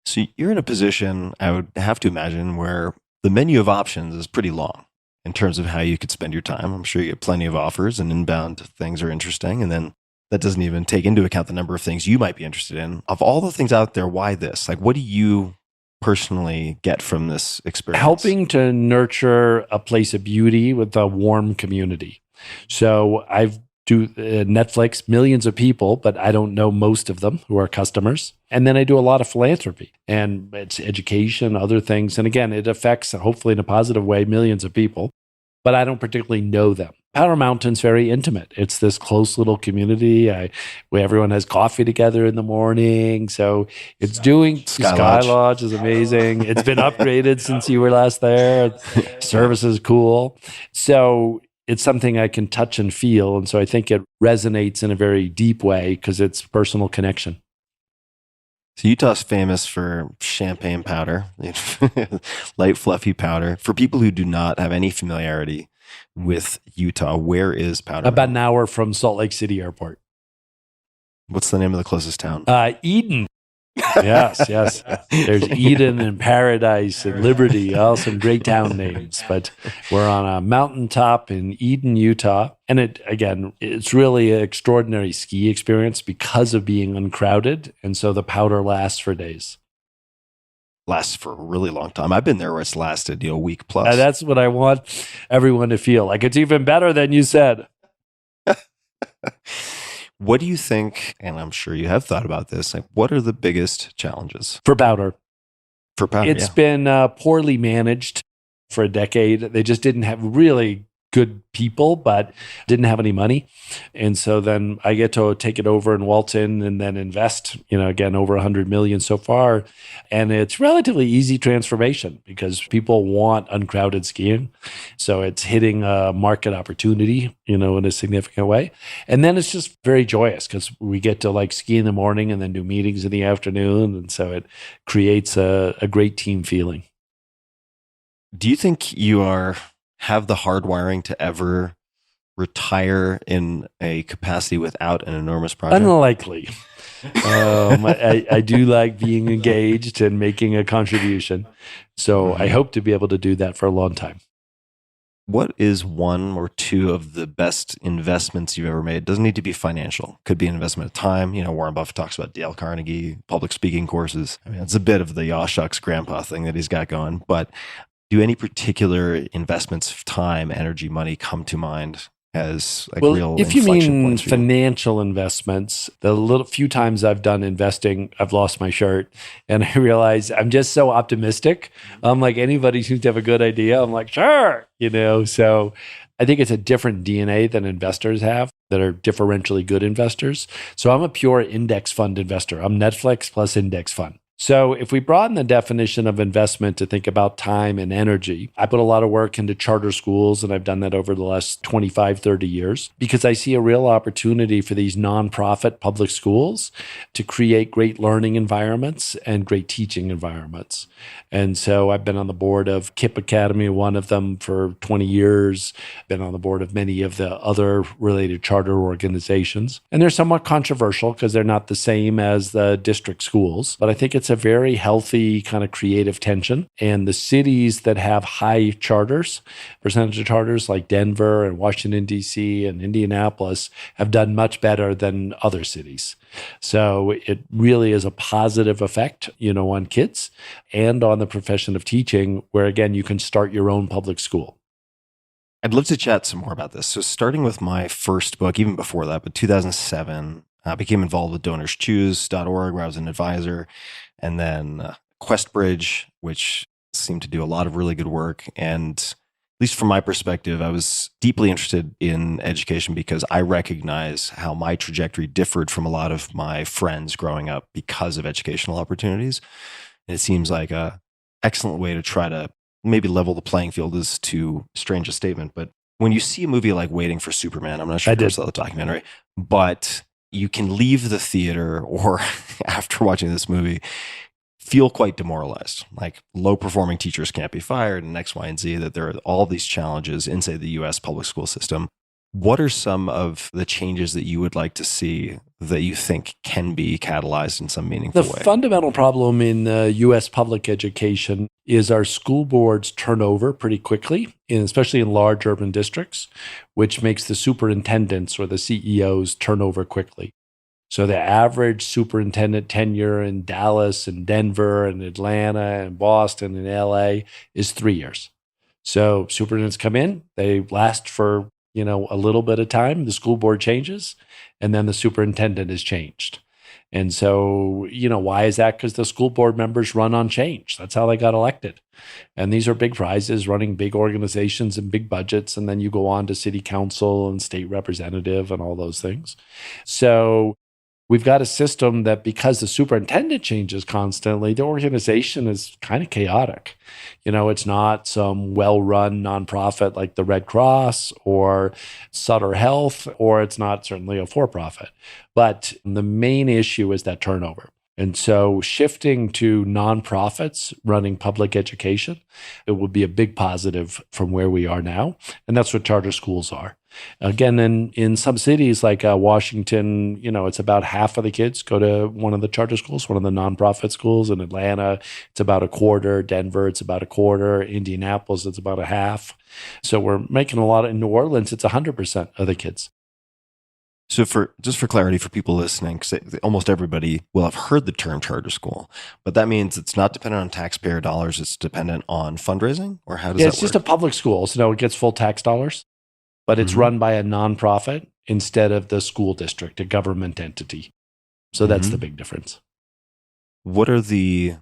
So you're in a position, I would have to imagine, where the menu of options is pretty long in terms of how you could spend your time. I'm sure you get plenty of offers and inbound things are interesting. And then that doesn't even take into account the number of things you might be interested in. Of all the things out there, why this? Like, what do you personally get from this experience? Helping to nurture a place of beauty with a warm community. So I've do Netflix, millions of people, but I don't know most of them who are customers. And then I do a lot of philanthropy, and it's education, other things. And again, it affects, hopefully in a positive way, millions of people, but I don't particularly know them. Powder Mountain's very intimate. It's this close little community where everyone has coffee together in the morning. So it's doing Sky Lodge is amazing. It's been upgraded since you were last there. Service is cool. So it's something I can touch and feel. And so I think it resonates in a very deep way because it's personal connection. So Utah's famous for champagne powder, light, fluffy powder. For people who do not have any familiarity with Utah, where is Powder? About an hour from Salt Lake City Airport. What's the name of the closest town? Eden. Yes. There's Eden and Paradise and Liberty, all some great town names. But we're on a mountaintop in Eden, Utah. And it's really an extraordinary ski experience because of being uncrowded. And so the powder lasts for days. Lasts for a really long time. I've been there where it's lasted, a week plus. That's what I want everyone to feel. Like it's even better than you said. What do you think, and I'm sure you have thought about this, like what are the biggest challenges? For powder. It's been poorly managed for a decade. They just didn't have really good people, but didn't have any money. And so then I get to take it over and waltz in and then invest, again, over 100 million so far. And it's relatively easy transformation because people want uncrowded skiing. So it's hitting a market opportunity, in a significant way. And then it's just very joyous because we get to ski in the morning and then do meetings in the afternoon. And so it creates a great team feeling. Do you think you have the hardwiring to ever retire in a capacity without an enormous project? Unlikely. I do like being engaged and making a contribution. So I hope to be able to do that for a long time. What is 1 or 2 of the best investments you've ever made? It doesn't need to be financial. Could be an investment of time. Warren Buffett talks about Dale Carnegie, public speaking courses. I mean, it's a bit of the yaw shucks grandpa thing that he's got going. But do any particular investments of time, energy, money come to mind as real if you inflection mean points for you? financial investments, the few times I've done investing, I've lost my shirt. And I realize I'm just so optimistic. I'm like, anybody seems to have a good idea. I'm like, sure, So I think it's a different DNA than investors have that are differentially good investors. So I'm a pure index fund investor. I'm Netflix plus index fund. So if we broaden the definition of investment to think about time and energy, I put a lot of work into charter schools, and I've done that over the last 25, 30 years, because I see a real opportunity for these nonprofit public schools to create great learning environments and great teaching environments. And so I've been on the board of KIPP Academy, one of them, for 20 years, been on the board of many of the other related charter organizations. And they're somewhat controversial because they're not the same as the district schools, but I think it's a very healthy kind of creative tension. And the cities that have high charters, percentage of charters like Denver and Washington, D.C. and Indianapolis have done much better than other cities. So it really is a positive effect, on kids and on the profession of teaching, where again, you can start your own public school. I'd love to chat some more about this. So starting with my first book, even before that, but 2007, I became involved with DonorsChoose.org, where I was an advisor. And then QuestBridge, which seemed to do a lot of really good work. And at least from my perspective, I was deeply interested in education because I recognize how my trajectory differed from a lot of my friends growing up because of educational opportunities. And it seems like an excellent way to try to maybe level the playing field is too strange a statement. But when you see a movie like Waiting for Superman, I'm not sure if you saw the documentary, but you can leave the theater or after watching this movie feel quite demoralized. Like low performing teachers can't be fired and X, Y, and Z, that there are all these challenges in, say, the US public school system. What are some of the changes that you would like to see that you think can be catalyzed in some meaningful way? The fundamental problem in U.S. public education is our school boards turn over pretty quickly, especially in large urban districts, which makes the superintendents or the CEOs turn over quickly. So the average superintendent tenure in Dallas and Denver and Atlanta and Boston and LA is 3 years. So superintendents come in, they last for a little bit of time, the school board changes, and then the superintendent is changed. And so, why is that? Because the school board members run on change. That's how they got elected. And these are big prizes, running big organizations and big budgets. And then you go on to city council and state representative and all those things. So we've got a system that because the superintendent changes constantly, the organization is kind of chaotic. It's not some well-run nonprofit like the Red Cross or Sutter Health, or it's not certainly a for-profit. But the main issue is that turnover. And so shifting to nonprofits running public education, it would be a big positive from where we are now. And that's what charter schools are. Again, in some cities like Washington, it's about half of the kids go to one of the charter schools, one of the nonprofit schools. In Atlanta, it's about a quarter. Denver, it's about a quarter. Indianapolis, it's about a half. So we're making a lot. In New Orleans, it's 100% of the kids. So for clarity for people listening, because almost everybody will have heard the term charter school, but that means it's not dependent on taxpayer dollars. It's dependent on fundraising, or how does that work? It's just a public school. So it gets full tax dollars, but it's run by a nonprofit instead of the school district, a government entity. So that's the big difference. What are and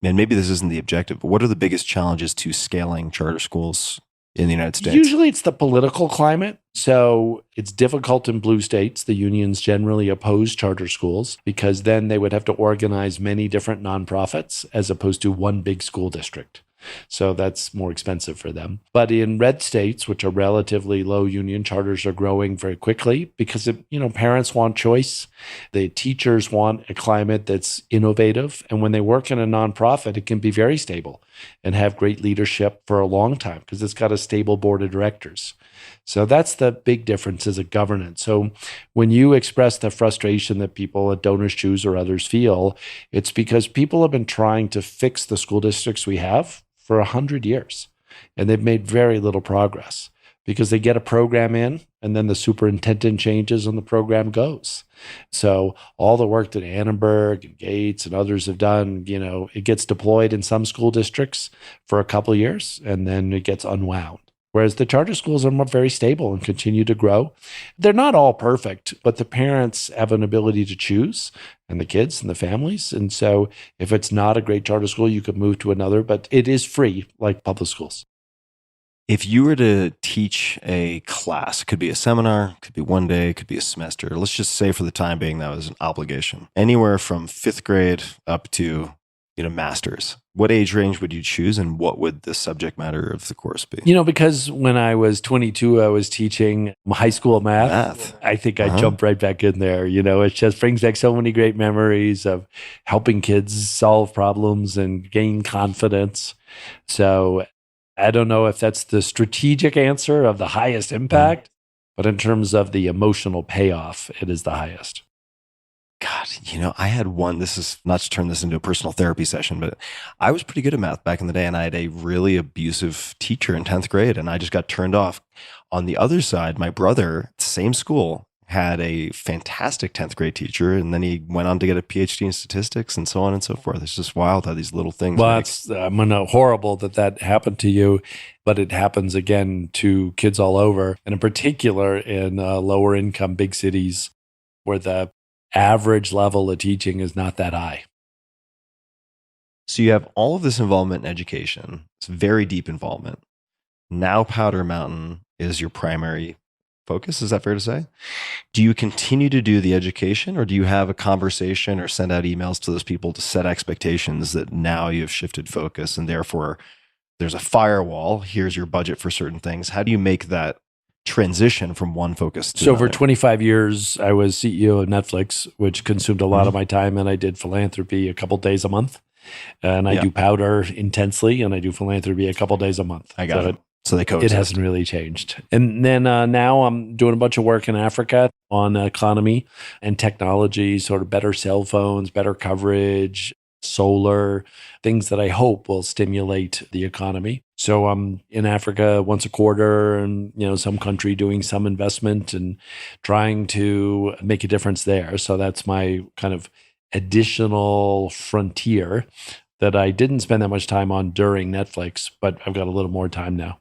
maybe this isn't the objective, but what are the biggest challenges to scaling charter schools in the United States? Usually it's the political climate. So it's difficult in blue states. The unions generally oppose charter schools because then they would have to organize many different nonprofits as opposed to one big school district. So that's more expensive for them. But in red states, which are relatively low union, charters are growing very quickly because parents want choice. The teachers want a climate that's innovative. And when they work in a nonprofit, it can be very stable and have great leadership for a long time because it's got a stable board of directors. So that's the big difference as a governance. So when you express the frustration that people at Donors Choose or others feel, it's because people have been trying to fix the school districts we have for 100 years, and they've made very little progress because they get a program in and then the superintendent changes and the program goes. So all the work that Annenberg and Gates and others have done, it gets deployed in some school districts for a couple of years and then it gets unwound. Whereas the charter schools are very stable and continue to grow. They're not all perfect, but the parents have an ability to choose, and the kids and the families. And so if it's not a great charter school, you could move to another, but it is free like public schools. If you were to teach a class, it could be a seminar, it could be one day, it could be a semester. Let's just say for the time being that was an obligation. Anywhere from 5th grade up to masters. What age range would you choose, and what would the subject matter of the course be? Because when I was 22, I was teaching high school math. I think I jumped right back in there. It just brings back so many great memories of helping kids solve problems and gain confidence. So I don't know if that's the strategic answer of the highest impact, but in terms of the emotional payoff, it is the highest. God, I had one, this is not to turn this into a personal therapy session, but I was pretty good at math back in the day, and I had a really abusive teacher in 10th grade, and I just got turned off. On the other side, my brother, same school, had a fantastic 10th grade teacher, and then he went on to get a PhD in statistics and so on and so forth. It's just wild how these little things. Well, it's horrible that happened to you, but it happens again to kids all over, and in particular in lower income big cities where the average level of teaching is not that high. So you have all of this involvement in education. It's very deep involvement. Now Powder Mountain is your primary focus. Is that fair to say? Do you continue to do the education, or do you have a conversation or send out emails to those people to set expectations that now you've shifted focus and therefore there's a firewall? Here's your budget for certain things. How do you make that transition from one focus to So another? for 25 years, I was CEO of Netflix, which consumed a lot of my time, and I did philanthropy a couple days a month. And I do powder intensely, and I do philanthropy a couple days a month. I got it. So they It coexist. hasn't really changed. And then now I'm doing a bunch of work in Africa on economy and technology, sort of better cell phones, better coverage, solar, things that I hope will stimulate the economy. So I'm in Africa once a quarter and, some country doing some investment and trying to make a difference there. So that's my kind of additional frontier that I didn't spend that much time on during Netflix, but I've got a little more time now.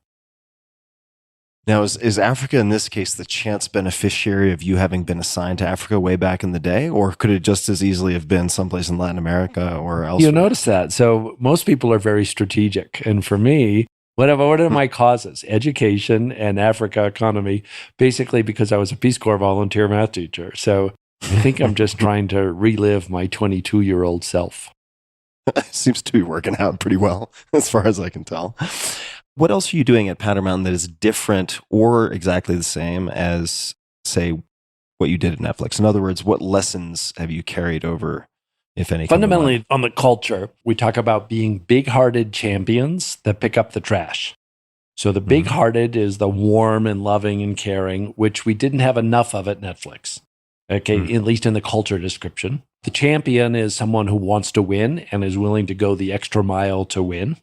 Now, is Africa in this case the chance beneficiary of you having been assigned to Africa way back in the day? Or could it just as easily have been someplace in Latin America or elsewhere? You notice that. So most people are very strategic. And for me, what are my causes? Education and Africa economy, basically because I was a Peace Corps volunteer math teacher. So I think I'm just trying to relive my 22-year-old self. Seems to be working out pretty well, as far as I can tell. What else are you doing at Powder Mountain that is different or exactly the same as, say, what you did at Netflix? In other words, what lessons have you carried over, if any? Fundamentally, on the culture, we talk about being big-hearted champions that pick up the trash. So the big-hearted is the warm and loving and caring, which we didn't have enough of at Netflix, at least in the culture description. The champion is someone who wants to win and is willing to go the extra mile to win.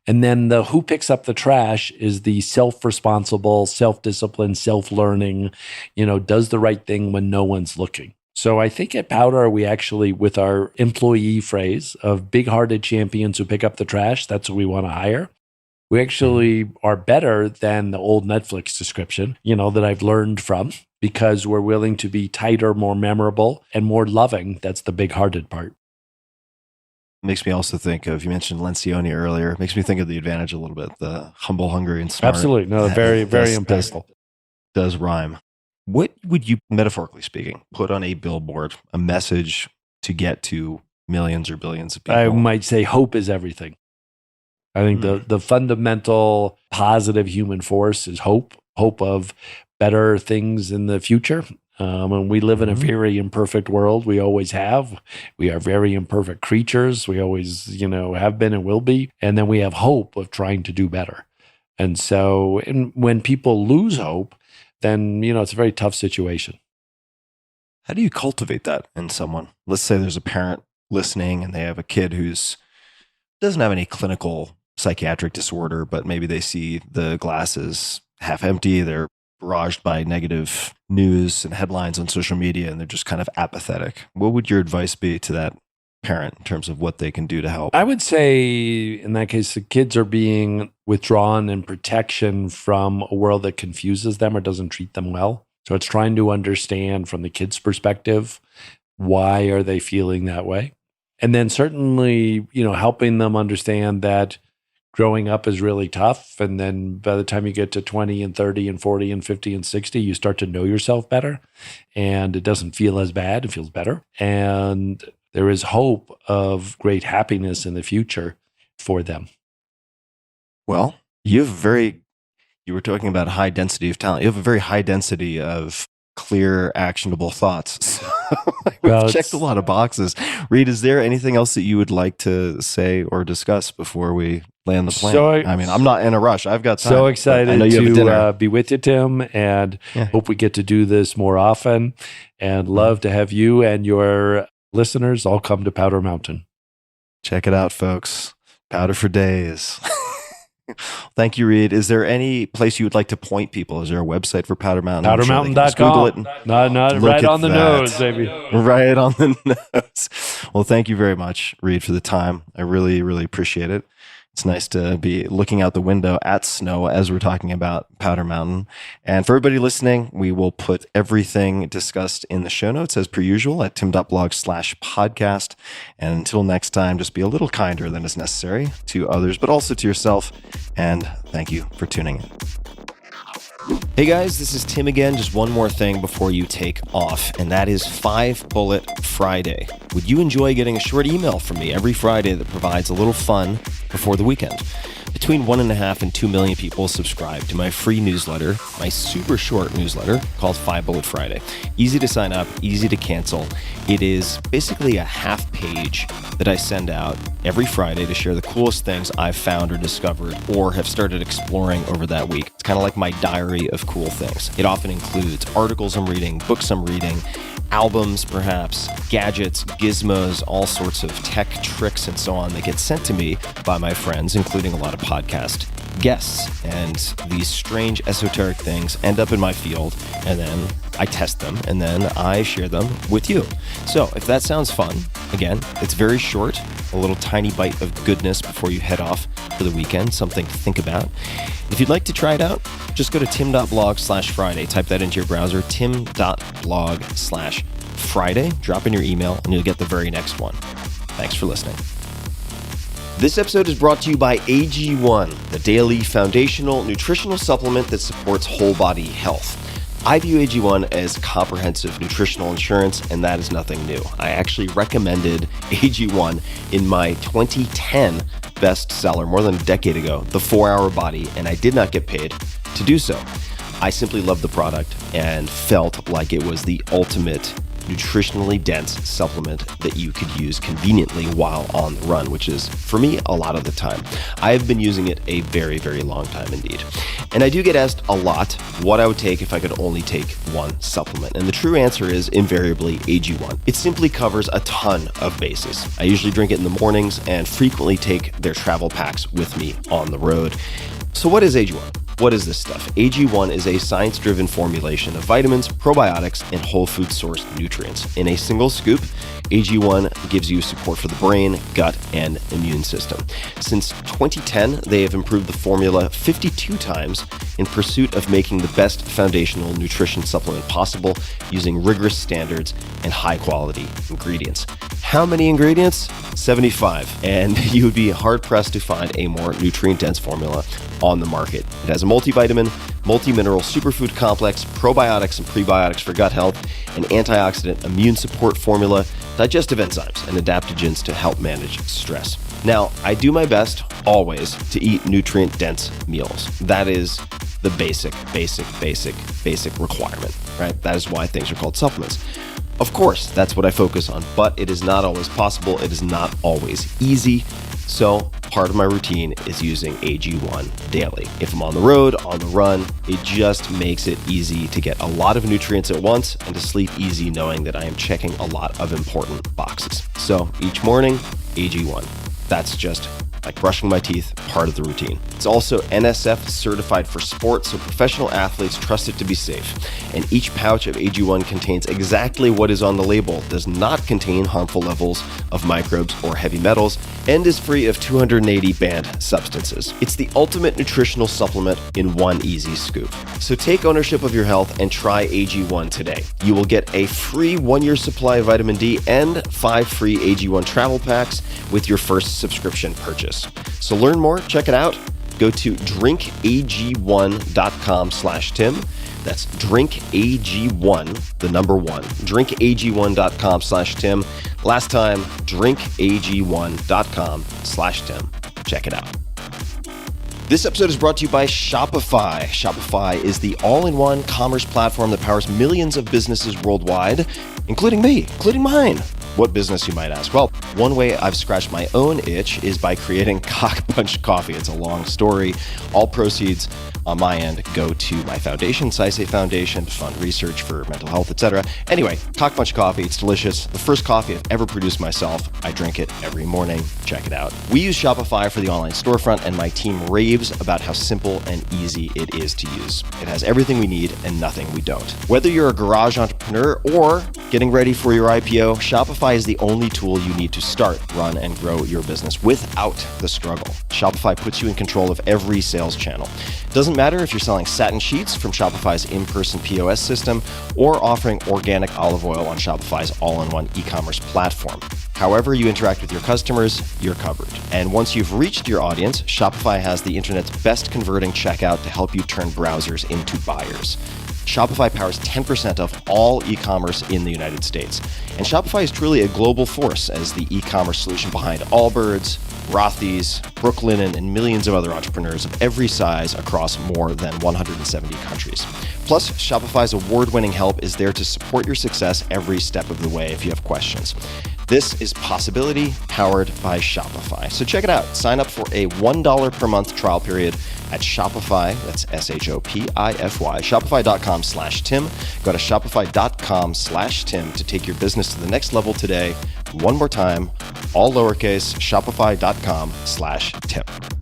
And then the who picks up the trash is the self-responsible, self-disciplined, self-learning, does the right thing when no one's looking. So I think at Powder, we actually, with our employee phrase of big-hearted champions who pick up the trash, that's what we want to hire. We actually are better than the old Netflix description, that I've learned from, because we're willing to be tighter, more memorable, and more loving. That's the big-hearted part. Makes me also think of, you mentioned Lencioni earlier, makes me think of The Advantage a little bit, the humble, hungry, and smart. Absolutely. No, very, very impactful. Does rhyme. What would you, metaphorically speaking, put on a billboard, a message to get to millions or billions of people? I might say hope is everything. I think the fundamental positive human force is hope of better things in the future. And we live in a very imperfect world. We always have. We are very imperfect creatures. We always, have been and will be. And then we have hope of trying to do better. And so when people lose hope, then, it's a very tough situation. How do you cultivate that in someone? Let's say there's a parent listening and they have a kid who's doesn't have any clinical psychiatric disorder, but maybe they see the glass is half empty. They're barraged by negative news and headlines on social media, and they're just kind of apathetic. What would your advice be to that parent in terms of what they can do to help? I would say in that case, the kids are being withdrawn in protection from a world that confuses them or doesn't treat them well. So it's trying to understand from the kid's perspective, why are they feeling that way? And then certainly, helping them understand that growing up is really tough. And then by the time you get to 20 and 30 and 40 and 50 and 60, you start to know yourself better. And it doesn't feel as bad. It feels better. And there is hope of great happiness in the future for them. Well, you were talking about high density of talent. You have a very high density of clear, actionable thoughts. We've checked a lot of boxes. Reed, is there anything else that you would like to say or discuss before we land the plane? I'm not in a rush. I've got time. So excited to be with you, Tim, and hope we get to do this more often, and love to have you and your listeners all come to Powder Mountain. Check it out, folks. Powder for days. Thank you, Reed. Is there any place you would like to point people? Is there a website for Powder Mountain? Powdermountain.com. Not right on the nose, baby. Right on the nose. Well, thank you very much, Reed, for the time. I really, really appreciate it. It's nice to be looking out the window at snow as we're talking about Powder Mountain. And for everybody listening, we will put everything discussed in the show notes as per usual at tim.blog/podcast. And until next time, just be a little kinder than is necessary to others, but also to yourself. And thank you for tuning in. Hey guys, this is Tim again. Just one more thing before you take off, and that is 5 Bullet Friday. Would you enjoy getting a short email from me every Friday that provides a little fun before the weekend? Between 1.5 and 2 million people subscribe to my free newsletter, my super short newsletter called 5 Bullet Friday. Easy to sign up, easy to cancel. It is basically a half page that I send out every Friday to share the coolest things I've found or discovered or have started exploring over that week. It's kind of like my diary of cool things. It often includes articles I'm reading, books I'm reading, albums perhaps, gadgets, gizmos, all sorts of tech tricks and so on that get sent to me by my friends, including a lot of podcast guests. And these strange esoteric things end up in my field, and then I test them, and then I share them with you. So if that sounds fun, again, it's very short, a little tiny bite of goodness before you head off for the weekend, something to think about. If you'd like to try it out, just go to tim.blog/Friday. Type that into your browser, tim.blog/Friday. Drop in your email, and you'll get the very next one. Thanks for listening. This episode is brought to you by AG1, the daily foundational nutritional supplement that supports whole body health. I view AG1 as comprehensive nutritional insurance, and that is nothing new. I actually recommended AG1 in my 2010 bestseller more than a decade ago, The 4-Hour Body, and I did not get paid to do so. I simply loved the product and felt like it was the ultimate nutritionally dense supplement that you could use conveniently while on the run, which is, for me, a lot of the time. I have been using it a very, very long time indeed. And I do get asked a lot what I would take if I could only take one supplement. And the true answer is invariably AG1. It simply covers a ton of bases. I usually drink it in the mornings and frequently take their travel packs with me on the road. So what is AG1? What is this stuff? AG1 is a science-driven formulation of vitamins, probiotics, and whole food sourced nutrients. In a single scoop, AG1 gives you support for the brain, gut, and immune system. Since 2010, they have improved the formula 52 times in pursuit of making the best foundational nutrition supplement possible using rigorous standards and high-quality ingredients. How many ingredients? 75. And you would be hard-pressed to find a more nutrient-dense formula on the market. It has a multivitamin, multi-mineral superfood complex, probiotics and prebiotics for gut health, an antioxidant immune support formula, digestive enzymes, and adaptogens to help manage stress. Now, I do my best always to eat nutrient-dense meals. That is the basic requirement, right? That is why things are called supplements. Of course, that's what I focus on, but it is not always possible. It is not always easy. So part of my routine is using AG1 daily. If I'm on the road, on the run, it just makes it easy to get a lot of nutrients at once and to sleep easy knowing that I am checking a lot of important boxes. So each morning, AG1. That's just like brushing my teeth, part of the routine. It's also NSF certified for sports, so professional athletes trust it to be safe. And each pouch of AG1 contains exactly what is on the label, does not contain harmful levels of microbes or heavy metals, and is free of 280 banned substances. It's the ultimate nutritional supplement in one easy scoop. So take ownership of your health and try AG1 today. You will get a free 1-year supply of vitamin D and 5 free AG1 travel packs with your first subscription purchase. So learn more, check it out. Go to drinkag1.com/Tim. That's drinkag1, the number 1, drinkag1.com/Tim. Last time, drinkag1.com/Tim. Check it out. This episode is brought to you by Shopify. Shopify is the all-in-one commerce platform that powers millions of businesses worldwide, including me, including mine. What business, you might ask? Well, one way I've scratched my own itch is by creating Cock Punch Coffee. It's a long story. All proceeds on my end go to my foundation, SciSafe Foundation, to fund research for mental health, etc. Anyway, Cock Punch Coffee, it's delicious. The first coffee I've ever produced myself. I drink it every morning. Check it out. We use Shopify for the online storefront, and my team raves about how simple and easy it is to use. It has everything we need and nothing we don't. Whether you're a garage entrepreneur or getting ready for your IPO, Shopify is the only tool you need to start, run, and grow your business without the struggle. Shopify puts you in control of every sales channel. Doesn't matter if you're selling satin sheets from Shopify's in-person POS system or offering organic olive oil on Shopify's all-in-one e-commerce platform. However you interact with your customers, you're covered. And once you've reached your audience, Shopify has the internet's best converting checkout to help you turn browsers into buyers. Shopify powers 10% of all e-commerce in the United States. And Shopify is truly a global force as the e-commerce solution behind Allbirds, Rothy's, Brooklinen, and millions of other entrepreneurs of every size across more than 170 countries. Plus, Shopify's award-winning help is there to support your success every step of the way if you have questions. This is Possibility powered by Shopify. So check it out. Sign up for a $1 per month trial period at Shopify. That's Shopify. Shopify.com/Tim. Go to Shopify.com/Tim to take your business to the next level today. One more time, all lowercase, Shopify.com/Tim.